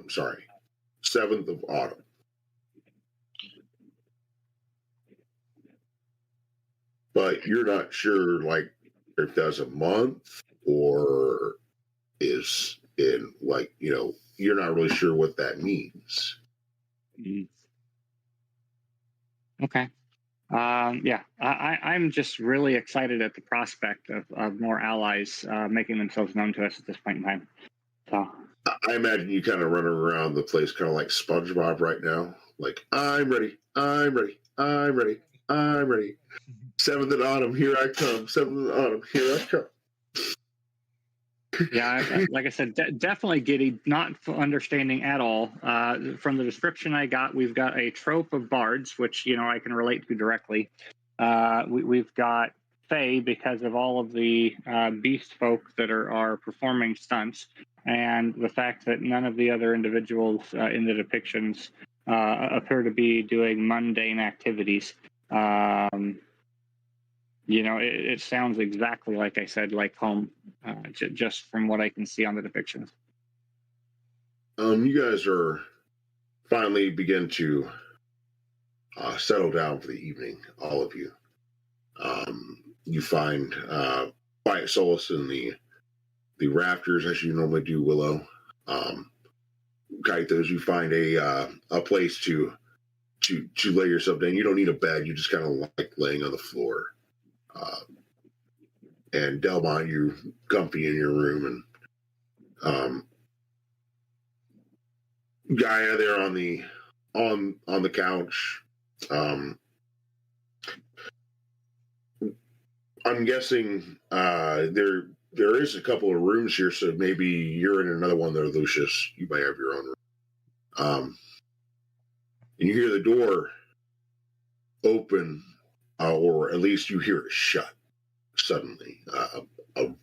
S1: Sorry, 7th of autumn. But you're not sure, if that's a month or is in, you're not really sure what that means.
S5: Okay. I'm just really excited at the prospect of more allies making themselves known to us at this point in time. So
S1: I imagine you kind of running around the place kind of like SpongeBob right now. Like, I'm ready. 7th of autumn, here I come. 7th of autumn, here I come.
S5: Yeah, like I said, definitely giddy, not understanding at all. From the description I got, we've got a trope of bards, which, I can relate to directly. We've got fae because of all of the beast folk that are performing stunts, and the fact that none of the other individuals in the depictions appear to be doing mundane activities. It sounds exactly like I said, like home, just from what I can see on the depictions.
S1: You guys are finally begin to settle down for the evening, all of you. You find quiet solace in the rafters, as you normally do, Willow. Kaitos, you find a place to lay yourself down. You don't need a bed. You just kind of like laying on the floor. And Delmont, you're comfy in your room, and Gaia there on the couch. I'm guessing there is a couple of rooms here, so maybe you're in another one there, Lucius. You might have your own room. And you hear the door open, or at least you hear it shut suddenly. A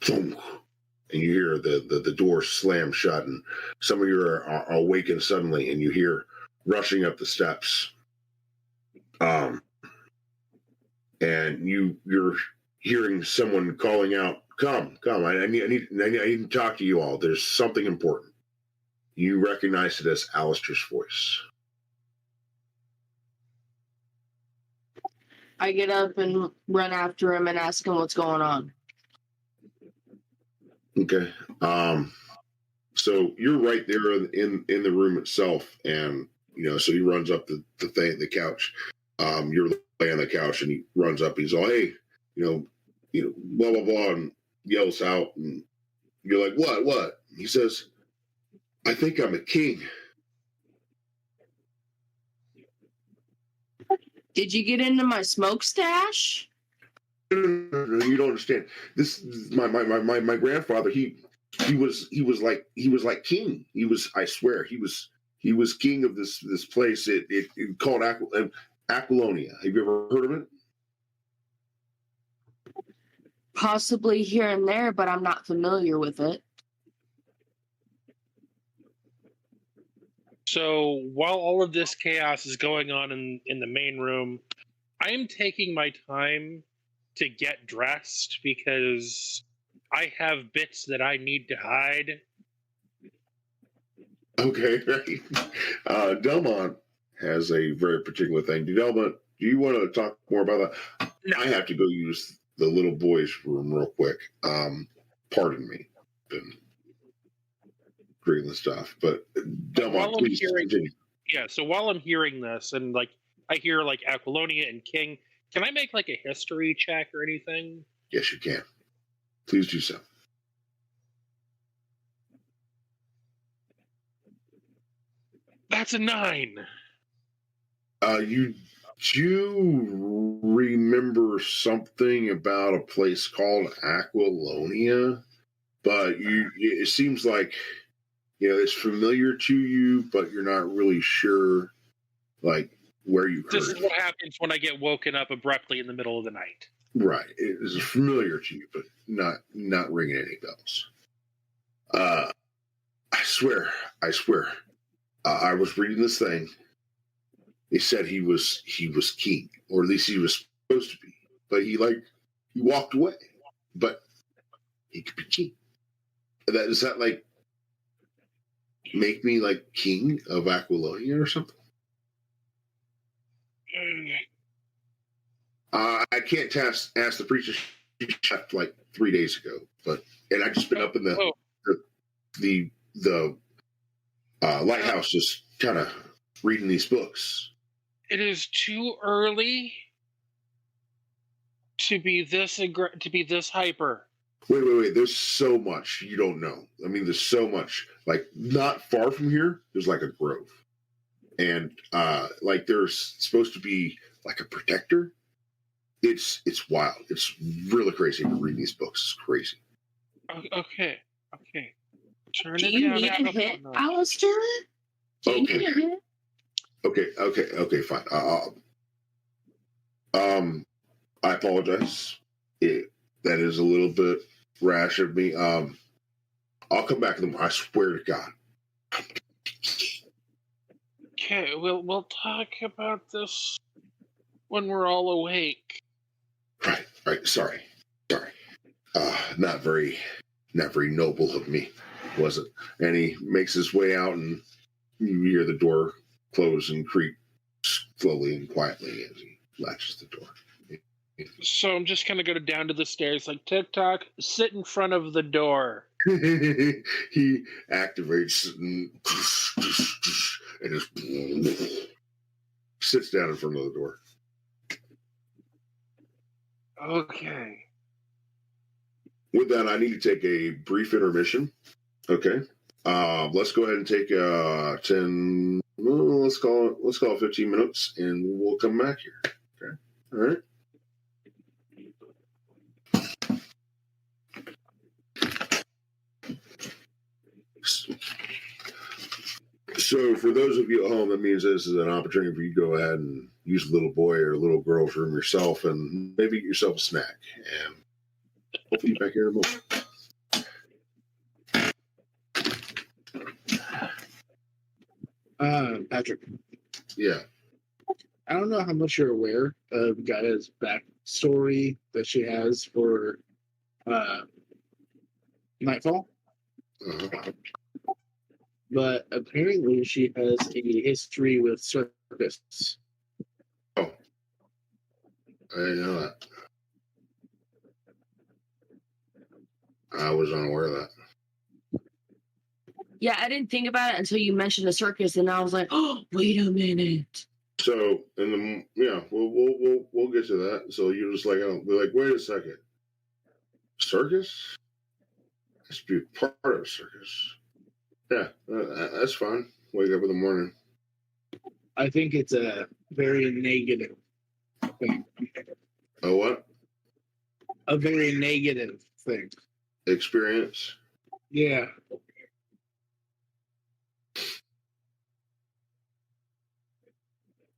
S1: thunk, and you hear the door slam shut, and some of you are awakened suddenly, and you hear rushing up the steps. And you're hearing someone calling out, "Come! I need to talk to you all. There's something important." You recognize it as Alistair's voice.
S3: I get up and run after him and ask him what's going on.
S1: Okay. So you're right there in the room itself, and so he runs up the couch. You're laying on the couch, and he runs up. He's all, "Hey, blah blah blah," and yells out, and you're like, "What?" He says, "I think I'm a king."
S3: Did you get into my smoke stash?
S1: No, you don't understand. This my grandfather. He was like king. I swear he was king of this place. It called Aquilonia. Have you ever heard of it?
S3: Possibly here and there, but I'm not familiar with it.
S2: So while all of this chaos is going on in the main room, I am taking my time to get dressed because I have bits that I need to hide.
S1: Okay, right. Delmont has a very particular thing. Delmont, do you want to talk more about that?
S2: No.
S1: I have to go use the little boy's room real quick. Pardon me. Been reading the stuff, but Delmont, please continue.
S2: Yeah, so while I'm hearing this, and I hear Aquilonia and King, can I make a history check or anything?
S1: Yes, you can. Please do so.
S2: That's a 9.
S1: You do remember something about a place called Aquilonia, but it seems like it's familiar to you, but you're not really sure where you heard
S2: This is
S1: it.
S2: what happens when I get woken up abruptly in the middle of the night.
S1: Right. It is familiar to you, but not ringing any bells. I swear. I was reading this thing. They said he was king, or at least he was supposed to be. But he walked away. But he could be king. Does that make me king of Aquilonia or something? I can't ask the preacher. She left 3 days ago, and I just been up in the lighthouse, just kind of reading these books.
S2: It is too early to be this hyper.
S1: Wait. There's so much you don't know. I mean, there's so much. Not far from here, there's a grove, and there's supposed to be a protector. It's wild. It's really crazy to read these books. It's crazy.
S2: Okay. Turn
S3: Do
S2: it
S3: you
S2: down.
S3: need a hit, Alistair? Do you need a hit?
S1: Okay, fine. I apologize. That is a little bit rash of me. I'll come back to them. I swear to God.
S2: Okay, we'll talk about this when we're all awake.
S1: Right. Sorry. Not very noble of me, was it? And he makes his way out, and you hear the door close and creak slowly and quietly as he latches the door.
S2: So I'm just gonna go down to the stairs, TikTok, sit in front of the door.
S1: He activates and just sits down in front of the door.
S2: Okay.
S1: With that, I need to take a brief intermission. Okay. Let's go ahead and take 10. Let's call it 15 minutes, and we'll come back here. Okay. All right. So for those of you at home, that means this is an opportunity for you to go ahead and use a little boy or a little girl's room yourself and maybe get yourself a snack. And hopefully back here in a moment.
S6: Patrick,
S1: Yeah.
S6: I don't know how much you're aware of Gaia's backstory that she has for Nightfall, but apparently she has a history with circus.
S1: Oh. I didn't know that. I was unaware of that.
S3: Yeah, I didn't think about it until you mentioned the circus, and I was like, "Oh, wait a minute."
S1: So, we'll get to that. So you're just like, be like, wait a second, circus? Has to be part of a circus. Yeah, that's fine. Wake up in the morning.
S6: I think it's a very negative thing.
S1: Oh, what?
S6: A very negative thing.
S1: Experience?
S6: Yeah.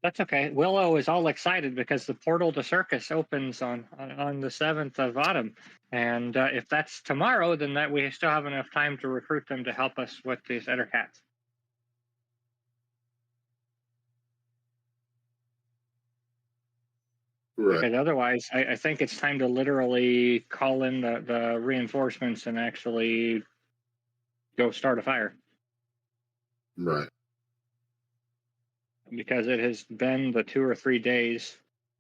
S5: That's okay. Willow is all excited because the portal to circus opens on the 7th of autumn, and if that's tomorrow, then that we still have enough time to recruit them to help us with these other cats.
S1: Right.
S5: Because otherwise, I think it's time to literally call in the reinforcements and actually go start a fire.
S1: Right.
S5: Because it has been the 2 or 3 days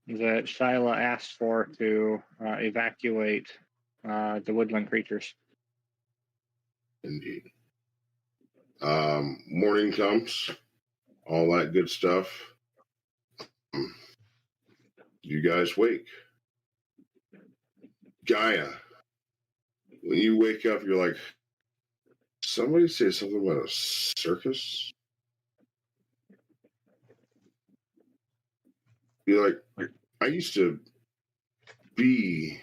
S5: that Shyla asked for to evacuate the woodland creatures.
S1: Indeed. Morning comes, all that good stuff. You guys wake. Gaia, when you wake up, you're like, somebody say something about a circus? You're like, I used to be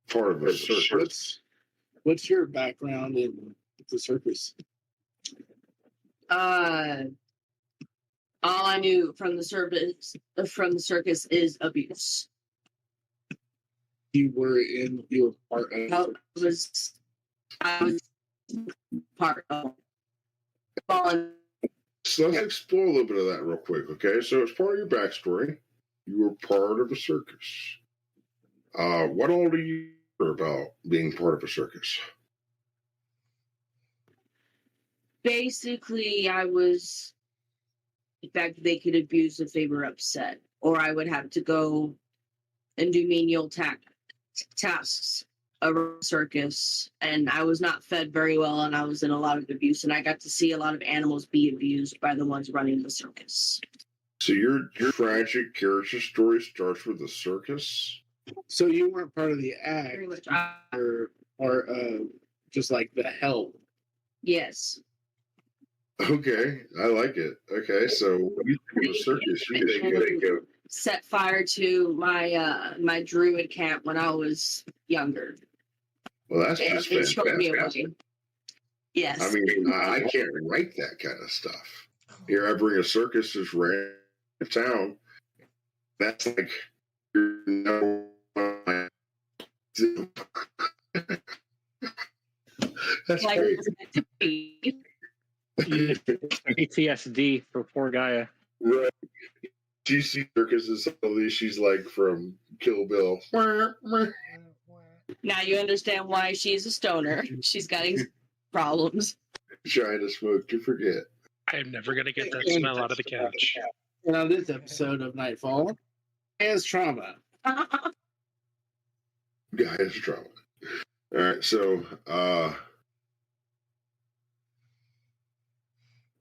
S1: part of a circus.
S6: What's your background in the circus?
S3: All I knew from the circus is abuse.
S6: You were part of.
S3: I was part of.
S1: So let's explore a little bit of that real quick, okay? So as part of your backstory, you were part of a circus. What all do you know about being part of a circus?
S3: Basically, I was. In fact, they could abuse if they were upset, or I would have to go and do menial tasks around the circus, and I was not fed very well, and I was in a lot of abuse, and I got to see a lot of animals be abused by the ones running the circus.
S1: So your tragic character story starts with the circus?
S6: So you weren't part of the act,
S3: Very much.
S6: or just like the help.
S3: Yes.
S1: Okay, I like it. Okay, so when you think of a circus, you think of
S3: Set fire to my druid camp when I was younger.
S1: well, that's just
S3: It showed me a
S1: fantastic.
S3: way. Yes.
S1: I mean, I can't write that kind of stuff. Here, I bring a circus that's ran to town. That's like that's
S3: Like
S1: great.
S3: it was meant to be.
S5: PTSD for poor Gaia.
S1: Right. GC Circus is somebody she's like from Kill Bill.
S3: Now you understand why she's a stoner. She's got these problems.
S1: Trying to smoke to forget.
S2: I am never going to get that smell out of the couch.
S6: And on this episode of Nightfall, has trauma.
S1: Guy has trauma. All right, so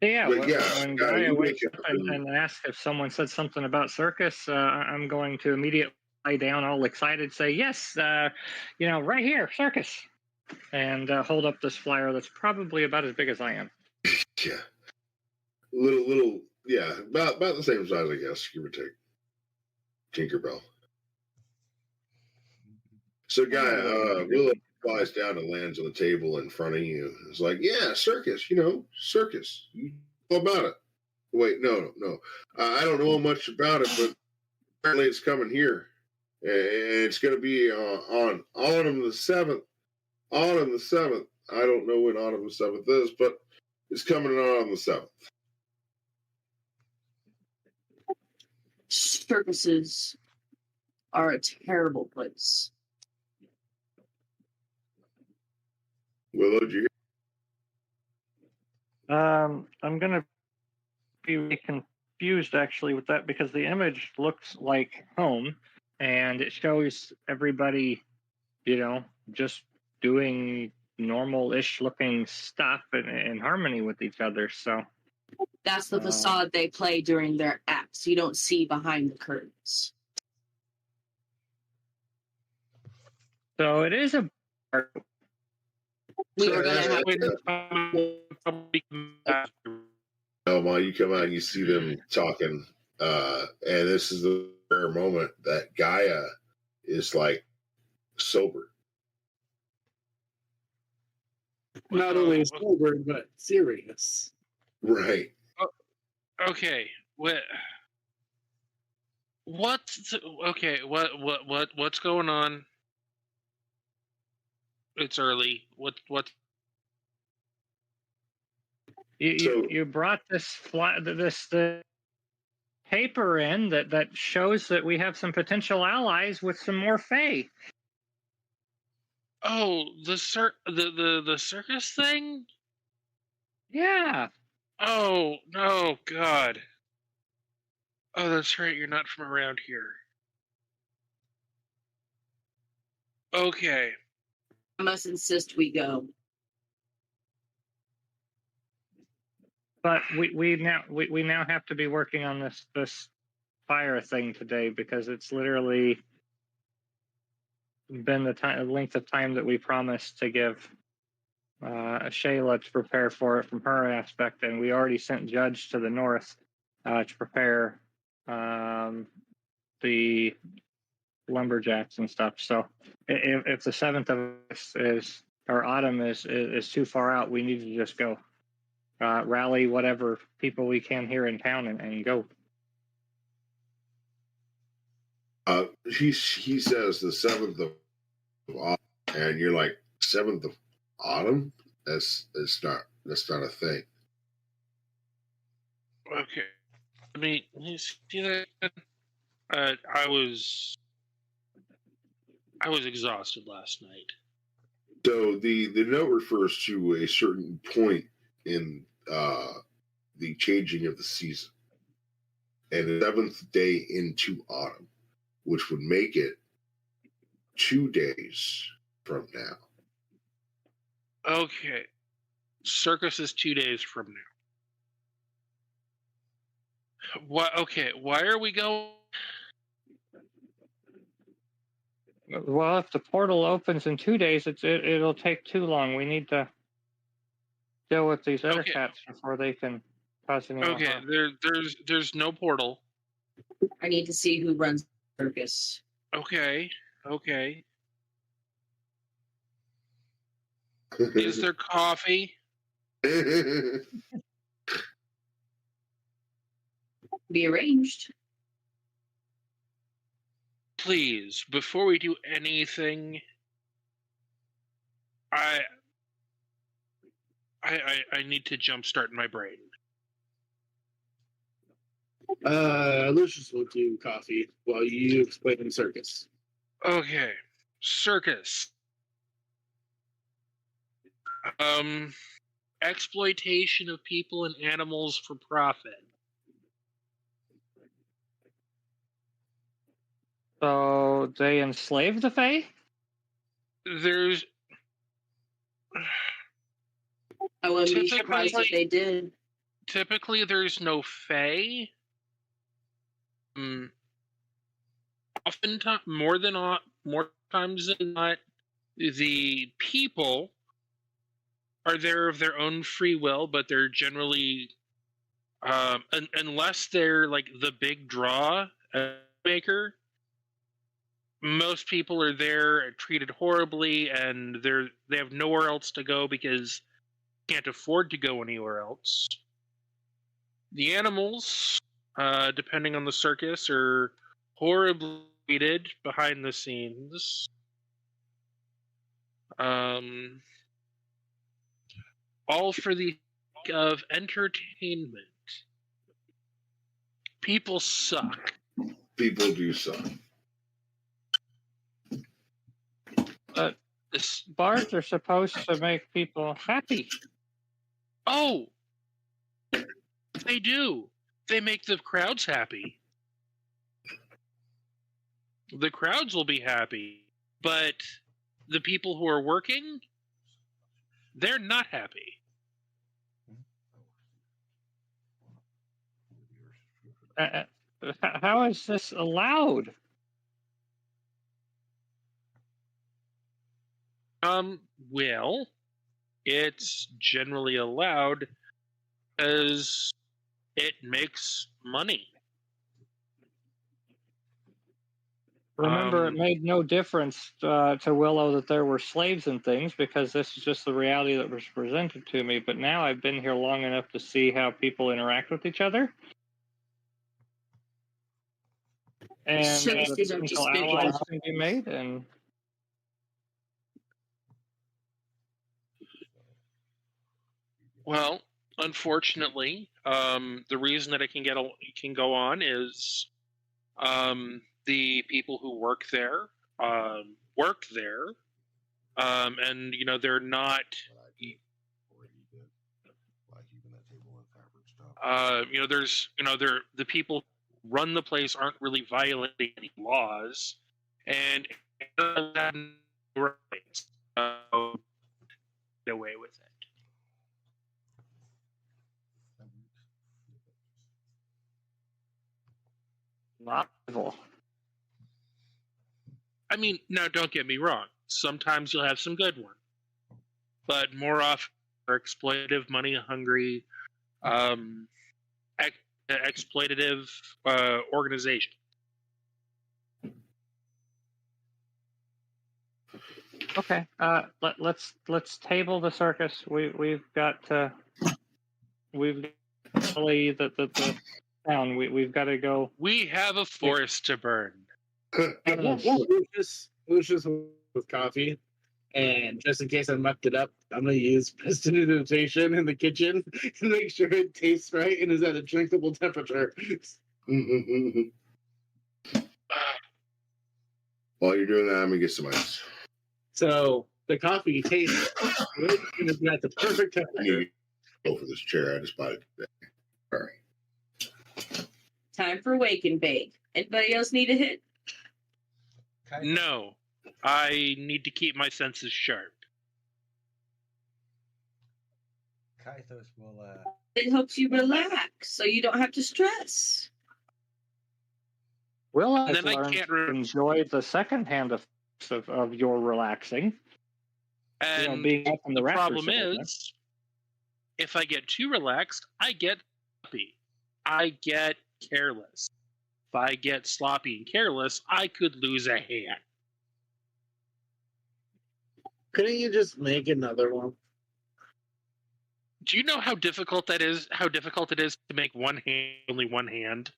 S5: Yeah,
S1: But
S5: when,
S1: yeah,
S5: when
S1: Gaia,
S5: Gaia
S1: you
S5: wakes
S1: wake
S5: up
S1: up
S5: and asks if someone said something about circus, I'm going to immediately lie down all excited, say, yes, right here, circus, and hold up this flyer that's probably about as big as I am.
S1: yeah, little, yeah, about the same size, I guess, give or take. Tinkerbell. So, guy, Willow flies down and lands on the table in front of you. It's like, yeah, circus. Circus. You know about it? Wait, no. I don't know much about it, but apparently it's coming here, and it's going to be on autumn the 7th. Autumn the 7th. I don't know when autumn the 7th is, but it's coming on autumn the 7th.
S3: Circuses are a terrible place.
S1: Willow, did you hear?
S5: I'm gonna be really confused actually with that because the image looks like home, and it shows everybody, just doing normal-ish looking stuff in harmony with each other. So
S3: That's the facade they play during their acts. You don't see behind the curtains.
S5: So it is a.
S3: We are going to have
S1: While you come out and you see them talking, and this is the rare moment that Gaia is like sober.
S6: Not only sober, but serious.
S1: Right.
S2: Okay. What's going on? It's early. What?
S5: You brought this the paper in that shows that we have some potential allies with some more Fae.
S2: Oh, the circus thing?
S5: Yeah.
S2: Oh no, God. Oh, that's right. You're not from around here. Okay.
S3: I must insist we go.
S5: But we now have to be working on this fire thing today because it's literally been the length of time that we promised to give Shayla to prepare for it from her aspect, and we already sent Judge to the north to prepare the lumberjacks and stuff. So if the 7th of us is or autumn is too far out, we need to just go rally whatever people we can here in town and go.
S1: He says the 7th of autumn, and you're like, 7th of autumn? That's not a thing.
S2: Okay. I mean, you see that? I was exhausted last night.
S1: So the note refers to a certain point in the changing of the season, and the 7th day into autumn, which would make it 2 days from now.
S2: Okay. Circus is 2 days from now. What? Okay. Why are we going?
S5: Well, if the portal opens in 2 days, it'll take too long. We need to deal with these other cats before they can cause any more harm.
S2: There's no portal.
S3: I need to see who runs the circus.
S2: Okay. Is there coffee?
S3: Be arranged.
S2: Please, before we do anything, I need to jumpstart my brain.
S6: Lucius will do coffee while you explain circus.
S2: Okay, circus. Exploitation of people and animals for profit.
S5: So they enslave the Fae?
S3: I wouldn't be surprised if they did.
S2: Typically, there's no Fae. Oftentimes, more times than not, the people are there of their own free will, but they're generally, unless they're like the big draw maker, most people are there treated horribly, and they have nowhere else to go because they can't afford to go anywhere else. The animals, depending on the circus, are horribly treated behind the scenes. All for the sake of entertainment. People suck.
S1: People do suck.
S5: But bards are supposed to make people happy.
S2: Oh, they do. They make the crowds happy. The crowds will be happy, but the people who are working, they're not happy.
S5: How is this allowed?
S2: Well, it's generally allowed as it makes money.
S5: Remember, it made no difference to Willow that there were slaves and things, because this is just the reality that was presented to me. But now I've been here long enough to see how people interact with each other. And potential allies can be made, and
S2: well, unfortunately, the reason that it can go on is the people who work there, and they're not. The people who run the place aren't really violating any laws, and rights. Get away with it.
S5: not evil.
S2: I mean, now don't get me wrong. Sometimes you'll have some good ones, but more often are exploitative, money-hungry, exploitative organization.
S5: Okay, let's table the circus. We've got the town. We've got to go.
S2: We have a forest to burn.
S6: Lucius with coffee, and just in case I mucked it up, I'm gonna use prestidigitation in the kitchen to make sure it tastes right and is at a drinkable temperature.
S1: While you're doing that, I'm gonna get some ice.
S6: So the coffee tastes good and it's at the perfect
S1: I
S6: temperature.
S1: need to go for this chair. I just bought it today. All right.
S3: Time for wake and bake. Anybody else need a hit?
S2: No, I need to keep my senses sharp.
S4: Kythos will.
S3: It helps you relax, so you don't have to stress.
S5: Will I
S2: Then I
S5: learn
S2: can't
S5: to enjoy the second hand of your relaxing?
S2: And
S5: being up in the
S2: the problem
S5: rafters,
S2: is, if I get too relaxed, I get sloppy. I get careless. If I get sloppy and careless, I could lose a hand.
S6: Couldn't you just make another one?
S2: Do you know how difficult that is? How difficult it is to make only one hand?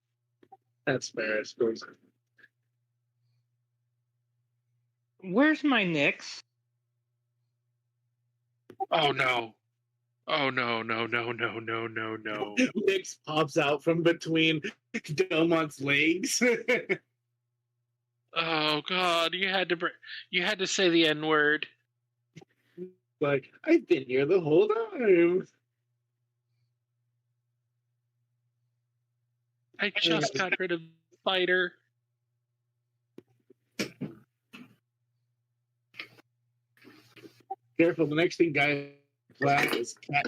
S6: That's fair, I suppose.
S5: Where's my Nix?
S2: Oh no. Oh no.
S6: Nix pops out from between Delmont's legs.
S2: Oh god, you had to say the N-word.
S6: Like, I've been here the whole time.
S2: I just got rid of the spider.
S6: Careful, the next thing guy black is cat.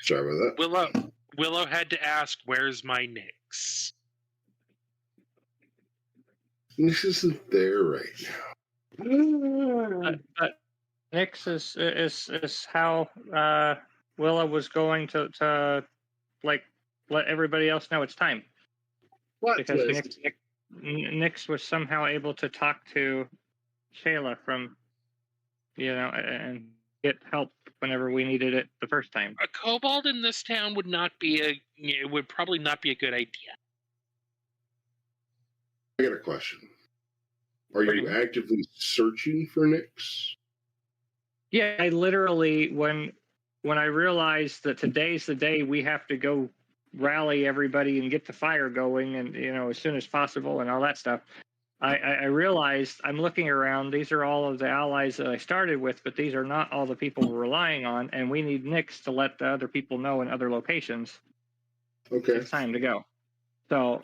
S1: Sorry about that.
S2: Willow had to ask, "Where's my Nix?"
S1: This isn't there right now.
S5: But Nyx is how Willa was going to like let everybody else know it's time,
S6: Plot
S5: because
S6: twist.
S5: Nyx was somehow able to talk to Shayla from, and get help whenever we needed it the first time.
S2: A kobold in this town would probably not be a good idea.
S1: I got a question. Are you actively searching for Nyx?
S5: Yeah, I literally, when I realized that today's the day we have to go rally everybody and get the fire going, and as soon as possible and all that stuff, I realized I'm looking around. These are all of the allies that I started with, but these are not all the people we're relying on, and we need Nyx to let the other people know in other locations.
S1: Okay.
S5: It's time to go. So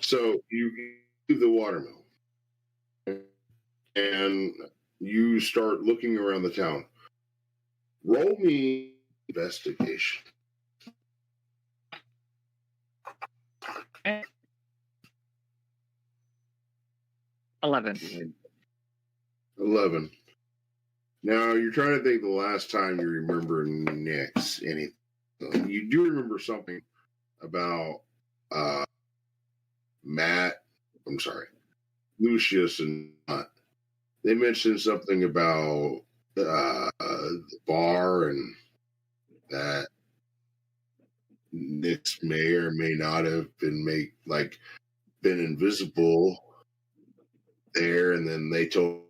S1: you do the watermill, and you start looking around the town. Roll me investigation.
S5: 11.
S1: 11. Now, you're trying to think the last time you remember Nyx. Anything. You do remember something about Lucius and Matt. They mentioned something about the bar, and that Nyx may or may not have been invisible there, and then they told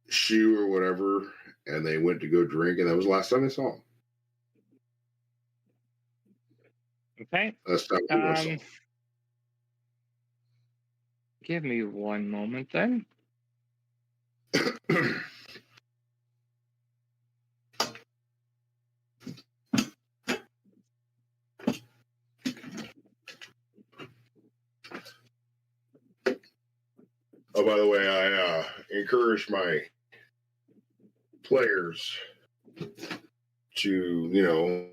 S1: Shu or whatever, and they went to go drink, and that was the last time they saw him.
S5: Okay.
S1: That's not what I saw.
S5: Give me one moment then.
S1: Oh, by the way, I encourage my players to,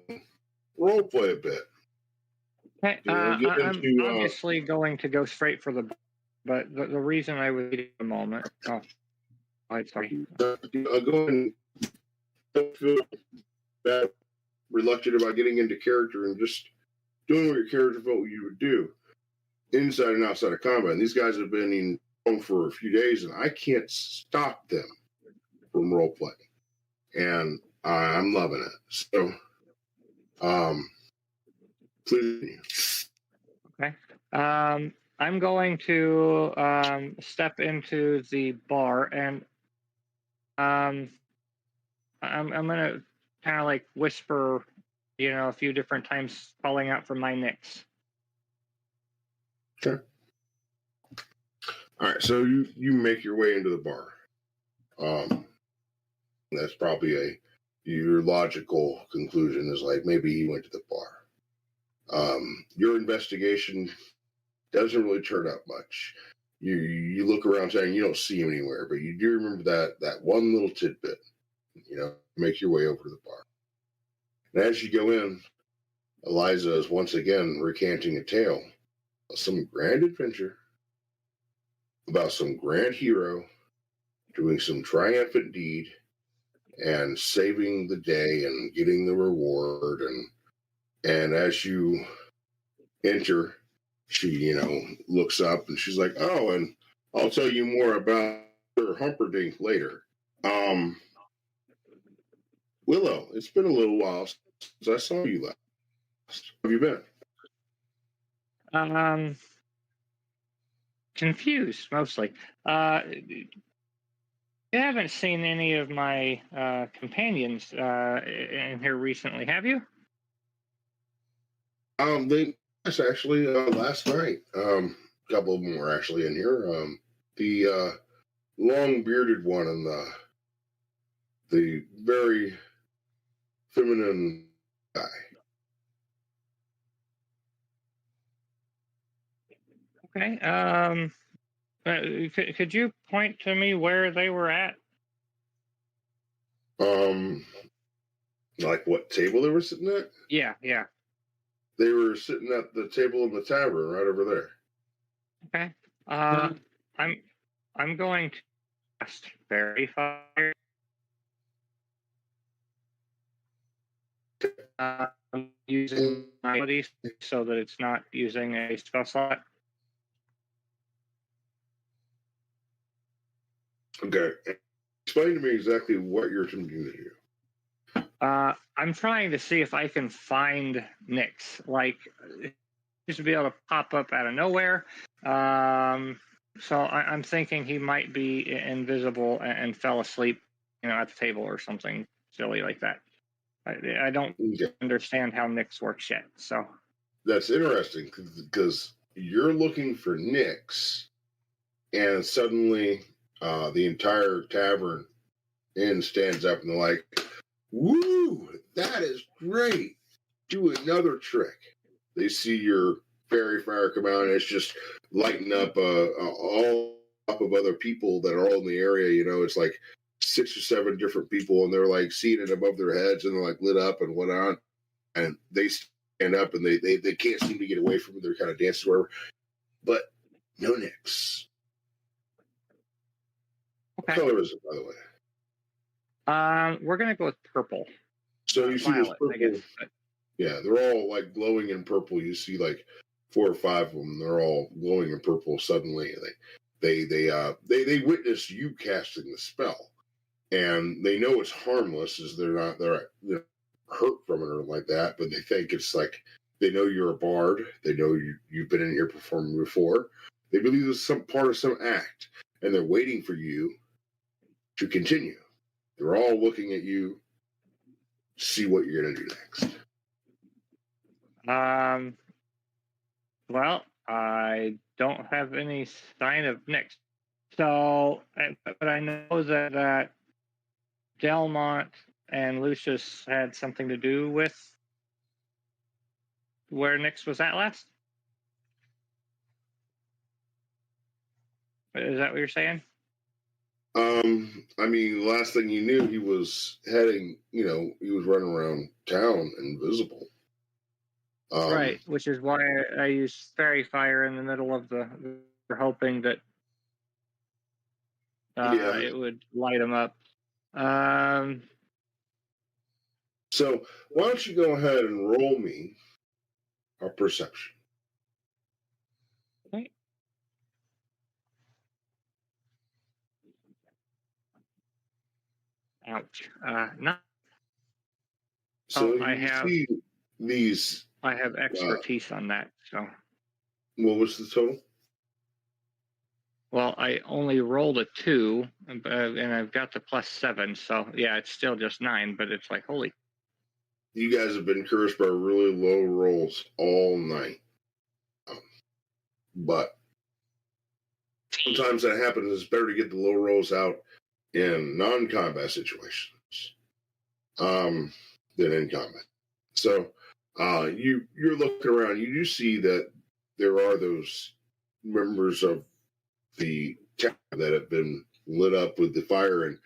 S1: role play a bit.
S5: Okay.
S1: I'm
S5: obviously going to go straight for but the reason I was waiting a moment. Oh, sorry.
S1: Go and don't feel bad, reluctant about getting into character, and just doing what your character felt you would do inside and outside of combat. And these guys have been in home for a few days, and I can't stop them from role playing, and I'm loving it. So, please.
S5: Okay. I'm going to step into the bar, and I'm gonna kind of like whisper, a few different times, calling out for my Nyx.
S1: Okay. All right. So you make your way into the bar. That's probably your logical conclusion is like maybe he went to the bar. Your investigation doesn't really turn up much. You look around town, you don't see him anywhere, but you do remember that one little tidbit. Make your way over to the bar. And as you go in, Eliza is once again recanting a tale of some grand adventure about some grand hero doing some triumphant deed and saving the day and getting the reward. And as you enter, she, looks up and she's like, "Oh, and I'll tell you more about her Humperdinck later." Willow, it's been a little while since I saw you last. How have you been?
S5: Confused mostly. You haven't seen any of my companions in here recently, have you?
S1: Yes, actually, last night. A couple of them were actually in here. The long bearded one and the very feminine guy.
S5: Okay. Could you point to me where they were at?
S1: Like what table they were sitting at?
S5: Yeah.
S1: They were sitting at the table in the tavern right over there.
S5: Okay. I'm going cast fairy fire. Using my abilities so that it's not using a spell slot.
S1: Okay. Explain to me exactly what you're attempting to do.
S5: I'm trying to see if I can find Nyx. Like, he should be able to pop up out of nowhere. So I'm thinking he might be invisible and fell asleep, at the table or something silly like that. I don't understand how Nyx works yet. So
S1: that's interesting because you're looking for Nyx, and suddenly the entire tavern inn stands up and they're like, "Woo! That is great! Do another trick." They see your fairy fire come out, and it's just lighting up all up of other people that are all in the area. It's like 6 or 7 different people, and they're like seeing it above their heads, and they're like lit up and whatnot. And they stand up, and they can't seem to get away from it. They're kind of dancing wherever, but no Nyx.
S5: okay.
S1: What color is it, by the way?
S5: We're gonna go with purple.
S1: So you see this
S5: violet,
S1: purple.
S5: I guess.
S1: Yeah, they're all like glowing in purple. You see like 4 or 5 of them. They're all glowing in purple. Suddenly, they witness you casting the spell, and they know it's harmless, as they're hurt from it or like that. But they think it's like they know you're a bard. They know you've been in here performing before. They believe it's some part of some act, and they're waiting for you to continue. They're all looking at you, see what you're gonna do next.
S5: Well, I don't have any sign of Nyx. So, but I know that Delmont and Lucius had something to do with where Nyx was at last. Is that what you're saying?
S1: I mean, last thing you knew, he was heading, he was running around town invisible.
S5: Right, which is why I used fairy fire in the middle of hoping that it would light him up.
S1: So why don't you go ahead and roll me a perception?
S5: Okay. Ouch. Not.
S1: So
S5: I have
S1: see these.
S5: I have expertise on that. So.
S1: What was the total?
S5: Well, I only rolled a 2, and I've got the +7. So yeah, it's still just 9, but it's like holy.
S1: You guys have been cursed by really low rolls all night. But sometimes that happens. It's better to get the low rolls out in non-combat situations than in combat. So you're looking around. You do see that there are those members of the town that have been lit up with the fire and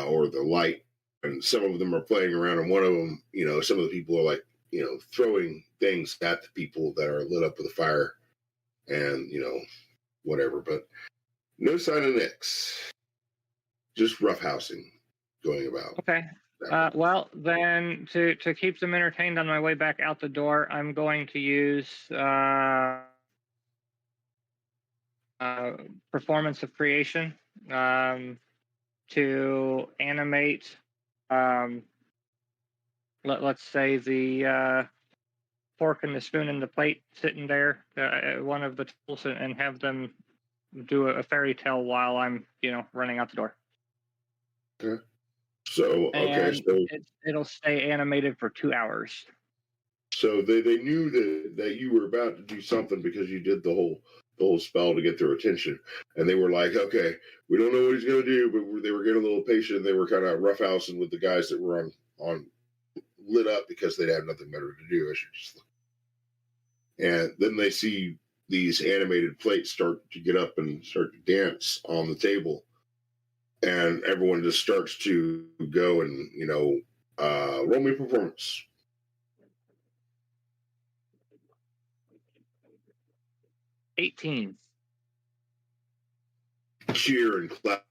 S1: or the light, and some of them are playing around. And one of them, some of the people are like, throwing things at the people that are lit up with the fire, and whatever. But no sign of Nyx. Just roughhousing going about.
S5: Okay. Well, then to keep them entertained on my way back out the door, I'm going to use performance of creation to animate. Let's say the fork and the spoon and the plate sitting there, one of the tools, and have them do a fairy tale while I'm, running out the door.
S1: Okay. So
S5: and it'll stay animated for 2 hours.
S1: So they knew that you were about to do something because you did the whole spell to get their attention, and they were like, okay, we don't know what he's going to do, but they were getting a little patient. They were kind of roughhousing with the guys that were on lit up because they'd have nothing better to do. And then they see these animated plates start to get up and start to dance on the table, and everyone just starts to go and roll me performance.
S5: 18.
S1: Cheer and clap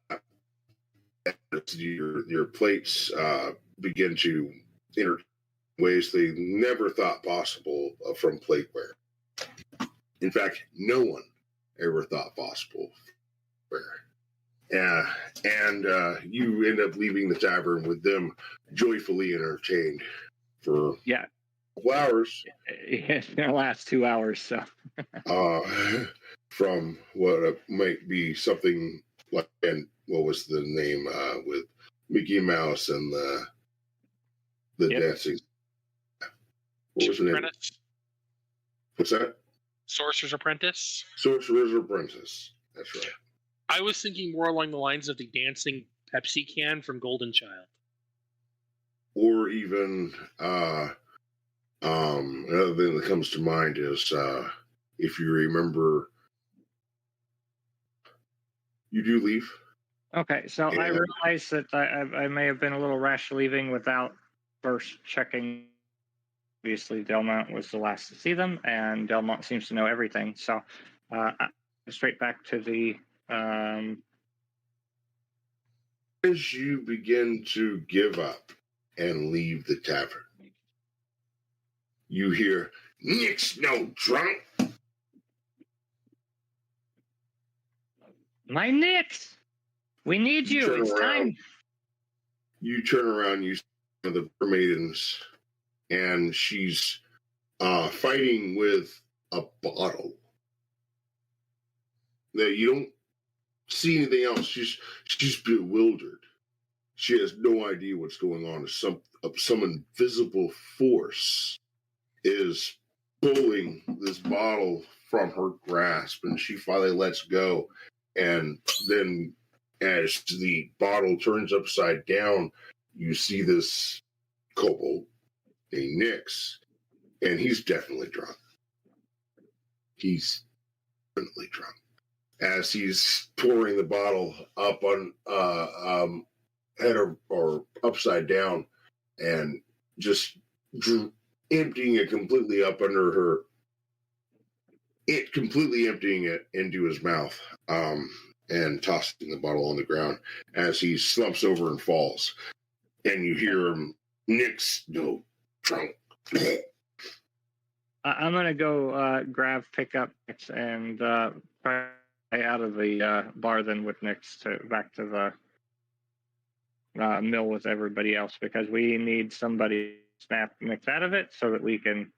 S1: your plates begin to enter ways they never thought possible from plateware. In fact, no one ever thought possible. And you end up leaving the tavern with them joyfully entertained for
S5: Yeah.
S1: a couple hours.
S5: It's going to last 2 hours, so.
S1: From what might be something like, and what was the name with Mickey Mouse and the dancing? What was the name?
S2: Apprentice?
S1: What's that?
S2: Sorcerer's Apprentice?
S1: Sorcerer's Apprentice. That's right.
S2: I was thinking more along the lines of the dancing Pepsi can from Golden Child.
S1: Or even another thing that comes to mind is if you remember, you do leave.
S5: Okay, so I realized that I may have been a little rash leaving without first checking. Obviously, Delmont was the last to see them, and Delmont seems to know everything. So, straight back to the.
S1: As you begin to give up and leave the tavern, you hear, "Nick's no drunk."
S5: My Nix! We need you.
S1: Turn
S5: It's
S1: around.
S5: time.
S1: You turn around, you see one of the maidens, and she's fighting with a bottle. That you don't see anything else. She's bewildered. She has no idea what's going on. Some invisible force is pulling this bottle from her grasp, and she finally lets go. And then, as the bottle turns upside down, you see this kobold, a Nyx, and he's definitely drunk. He's definitely drunk. As he's pouring the bottle up on head or upside down, and just emptying it completely up under her. Completely emptying it into his mouth, and tossing the bottle on the ground as he slumps over and falls. And you hear him, "Nick's no drunk."
S5: I'm gonna go pick up Nix and try out of the bar then with Nix back to the mill with everybody else, because we need somebody to snap Nix out of it so that we can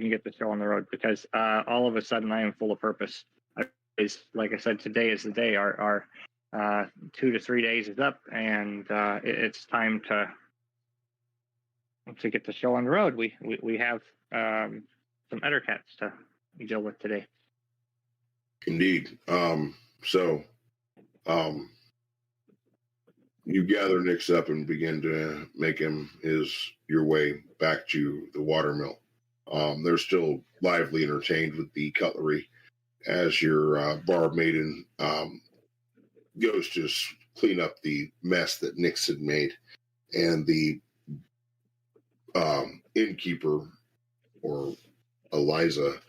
S5: get the show on the road, because all of a sudden I am full of purpose. Like I said, today is the day. Our 2 to 3 days is up, and it's time to get the show on the road. We have some Ettercats to deal with today.
S1: Indeed. You gather Nix up and begin to make your way back to the watermill. They're still lively entertained with the cutlery as your bar maiden goes to clean up the mess that Nix had made, and the innkeeper, or Eliza,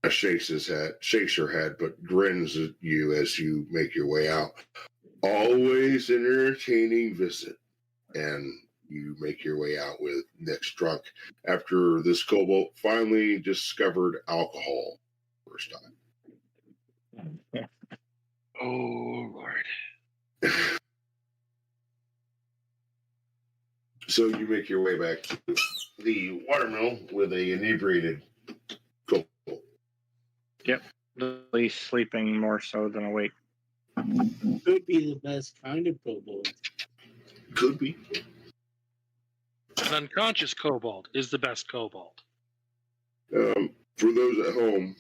S1: shakes her head, but grins at you as you make your way out. Always an entertaining visit. And you make your way out with Nix drunk after this kobold finally discovered alcohol first time.
S2: Oh, Lord.
S1: So you make your way back to the watermill with a inebriated kobold.
S5: Yep, at least sleeping more so than awake.
S6: Could be the best kind of kobold.
S1: Could be.
S2: An unconscious kobold is the best kobold.
S1: For those at home,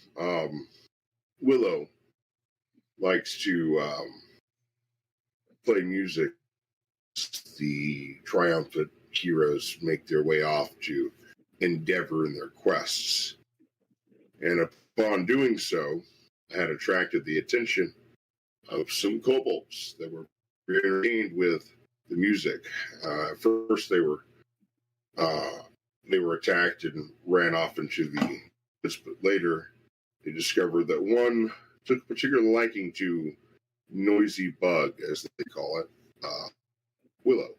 S1: Willow likes to play music. The triumphant heroes make their way off to endeavor in their quests. And upon doing so, had attracted the attention of some kobolds that were entertained with the music. First, they were attacked and ran off into the woods, but later they discovered that one took a particular liking to noisy bug, as they call it, Willow.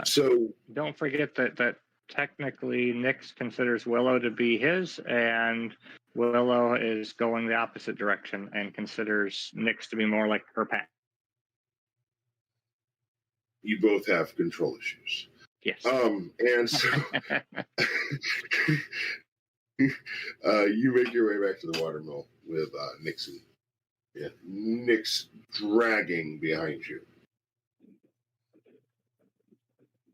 S1: So
S5: don't forget that technically Nyx considers Willow to be his, and Willow is going the opposite direction and considers Nyx to be more like her pet.
S1: you both have control issues.
S5: Yes.
S1: And so you make your way back to the watermill with Nixon. Yeah, Nyx dragging behind you.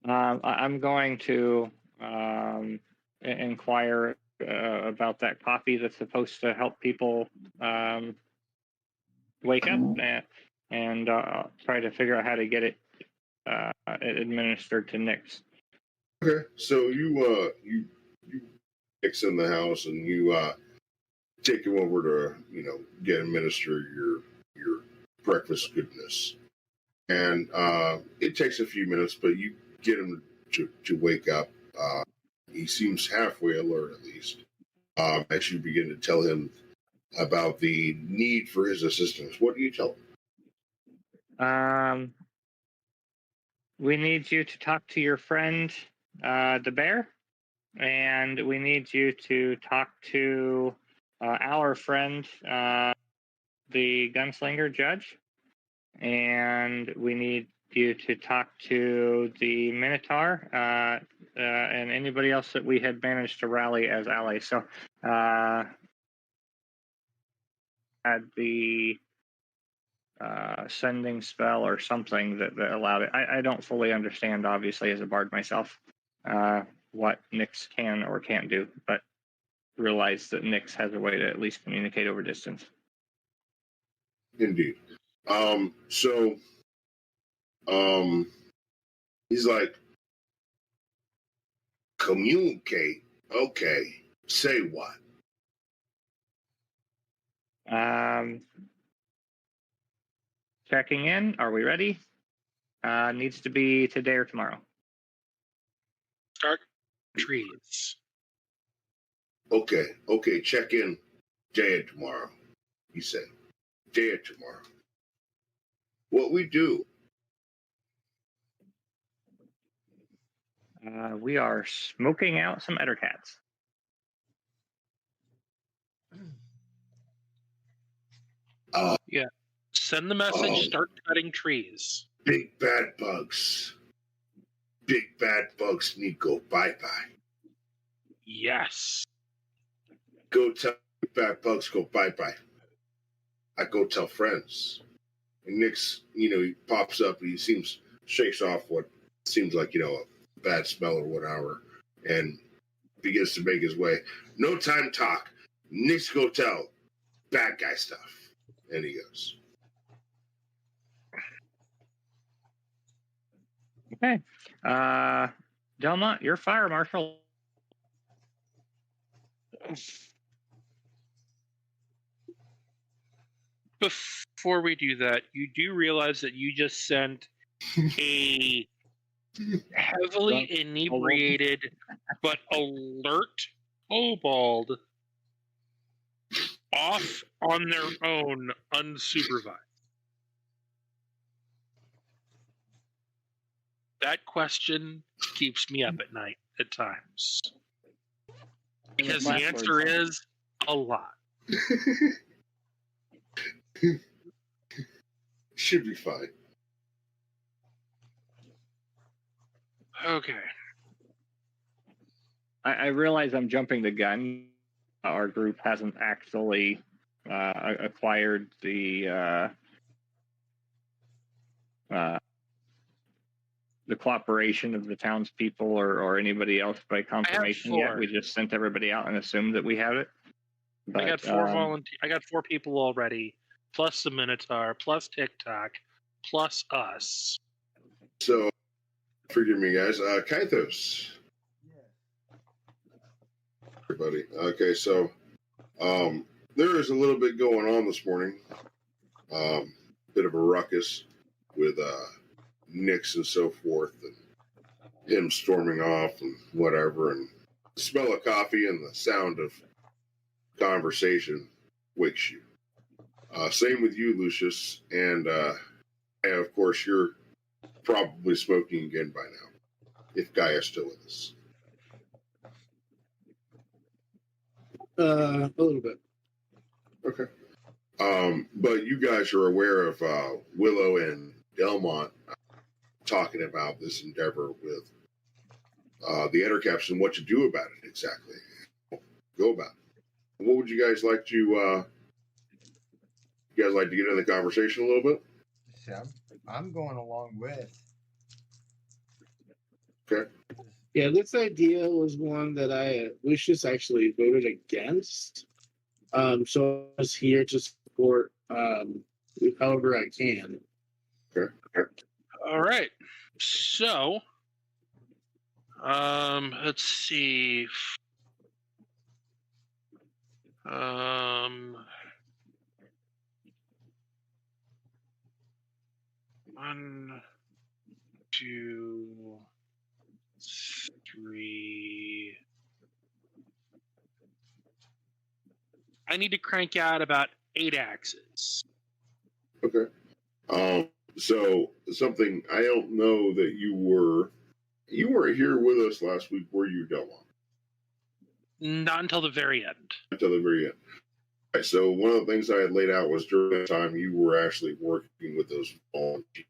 S5: I'm going to inquire about that coffee that's supposed to help people wake up and try to figure out how to get it administered to Nyx.
S1: Okay, so you Nyx in the house and you take him over to get administer your breakfast goodness, and it takes a few minutes, but you get him to wake up. He seems halfway alert, at least, as you begin to tell him about the need for his assistance. What do you tell him?
S5: We need you to talk to your friend, the bear, and we need you to talk to our friend, the gunslinger judge, and we need you to talk to the Minotaur and anybody else that we had managed to rally as allies. So had the sending spell or something that allowed it. I don't fully understand, obviously, as a bard myself, what Nyx can or can't do, but realize that Nyx has a way to at least communicate over distance.
S1: Indeed. He's like, communicate. Okay. Say what?
S5: Checking in. Are we ready? Needs to be today or tomorrow.
S2: Start trees.
S1: Okay. Check in day or tomorrow. You say day or tomorrow. What we do?
S5: We are smoking out some ettercats.
S2: Yeah. Send the message, start cutting trees.
S1: Big bad bugs. Big bad bugs need go bye-bye.
S2: Yes.
S1: Go tell big bad bugs go bye-bye. I go tell friends. And Nyx, he pops up and he shakes off what seems like, a bad smell or whatever, and begins to make his way. No time talk. Nyx go tell bad guy stuff. And he goes.
S5: Okay. Delmont, you're fire marshal.
S2: Before we do that, you do realize that you just sent a heavily inebriated but alert kobold off on their own, unsupervised. That question keeps me up at night at times. Because the answer is a lot.
S1: Should be fine.
S2: Okay.
S5: I realize I'm jumping the gun. Our group hasn't actually acquired the cooperation of the townspeople or anybody else by confirmation yet. We just sent everybody out and assumed that we have it. But,
S2: I got I got 4 people already, plus the Minotaur, plus TikTok, plus us.
S1: So, forgive me, guys. Kythos. Everybody. Okay, so there is a little bit going on this morning. Bit of a ruckus with Nyx and so forth, and him storming off and whatever, and the smell of coffee and the sound of conversation wakes you. Same with you, Lucius. And of course, you're probably smoking again by now, if Gaia's still with us.
S6: A little bit.
S1: Okay. But you guys are aware of Willow and Delmont talking about this endeavor with the Ettercaps and what to do about it exactly. Go about it. What would you guys like to? You guys like to get into the conversation a little bit?
S4: See, I'm going along with.
S1: Okay.
S6: Yeah, this idea was one that Lucius actually voted against. So I was here to support however I can.
S1: Okay.
S2: All right. So, let's see. One, two, three. I need to crank out about 8 axes.
S1: Okay. So something I don't know that you weren't here with us last week, were you, Delmont?
S2: Not until the very end.
S1: Until the very end. Right, so one of the things I had laid out was during that time you were actually working with those volunteers.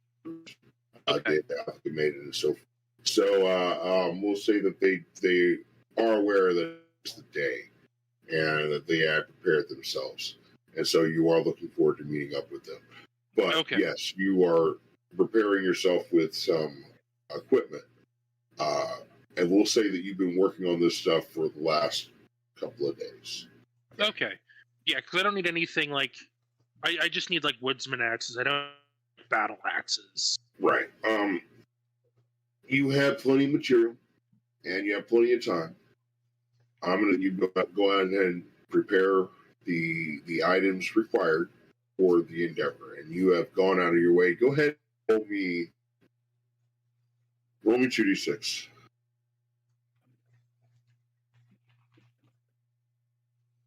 S2: Okay.
S1: They made it and so forth. So we'll say that they are aware that it's the day and that they have prepared themselves. And so you are looking forward to meeting up with them. But
S2: Okay.
S1: yes, you are preparing yourself with some equipment. And we'll say that you've been working on this stuff for the last couple of days.
S2: Okay. Yeah, because I don't need anything like. I just need like woodsman axes. I don't need battle axes.
S1: Right. You have plenty of material, and you have plenty of time. You go ahead and prepare the items required for the endeavor, and you have gone out of your way. Go ahead and roll me 2d6.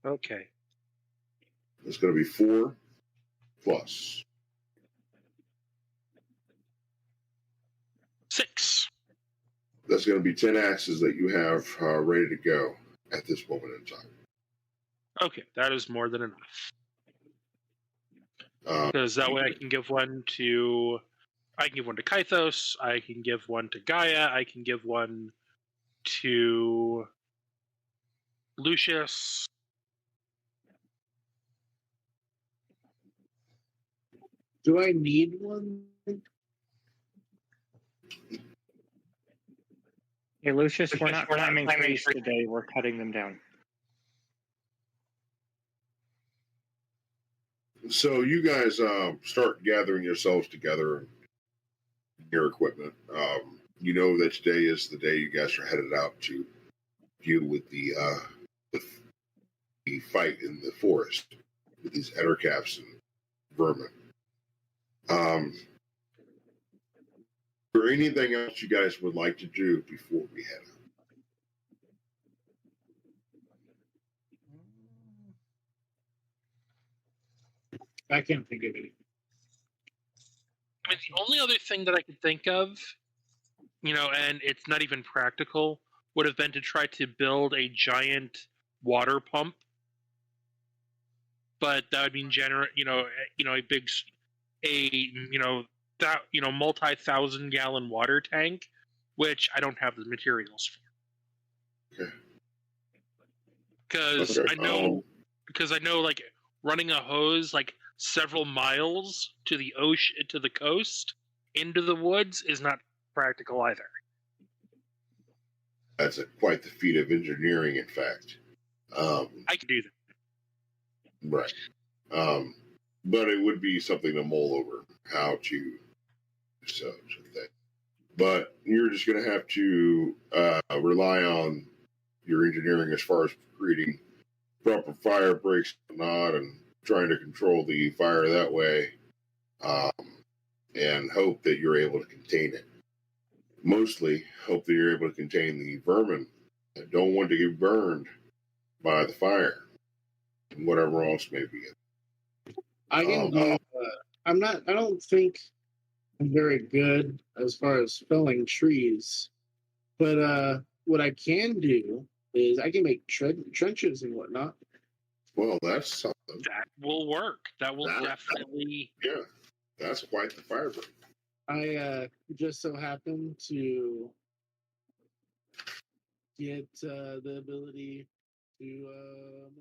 S2: Okay.
S1: It's going to be 4 plus.
S2: 6.
S1: That's going to be 10 axes that you have ready to go at this moment in time.
S2: Okay, that is more than enough. Because that way I can give one to. I can give one to Kythos. I can give one to Gaia. I can give one to Lucius.
S6: Do I need one?
S5: Hey, Lucius, we're not climbing trees today. We're cutting them down.
S1: So you guys start gathering yourselves together, your equipment. You know that today is the day you guys are headed out to deal with the fight in the forest with these ettercaps and vermin. Is there anything else you guys would like to do before we head out?
S6: I can't think of any.
S2: I mean, the only other thing that I could think of, and it's not even practical, would have been to try to build a giant water pump. But that would mean multi-thousand-gallon water tank, which I don't have the materials for.
S1: Okay.
S2: Because I know, like running a hose like several miles to the ocean, to the coast, into the woods is not practical either.
S1: That's quite the feat of engineering, in fact.
S2: I can do that.
S1: Right. But it would be something to mull over how to do such a thing. But you're just going to have to rely on your engineering as far as creating proper fire breaks and whatnot, and trying to control the fire that way, and hope that you're able to contain it. Mostly hope that you're able to contain the vermin that don't want to get burned by the fire and whatever else may be.
S6: I can do. I'm not. I don't think I'm very good as far as felling trees, but what I can do is I can make trenches and whatnot.
S1: Well, that's something.
S2: That will work. That will
S1: That-
S2: definitely.
S1: Yeah, that's quite the firebird.
S6: I just so happen to get the ability to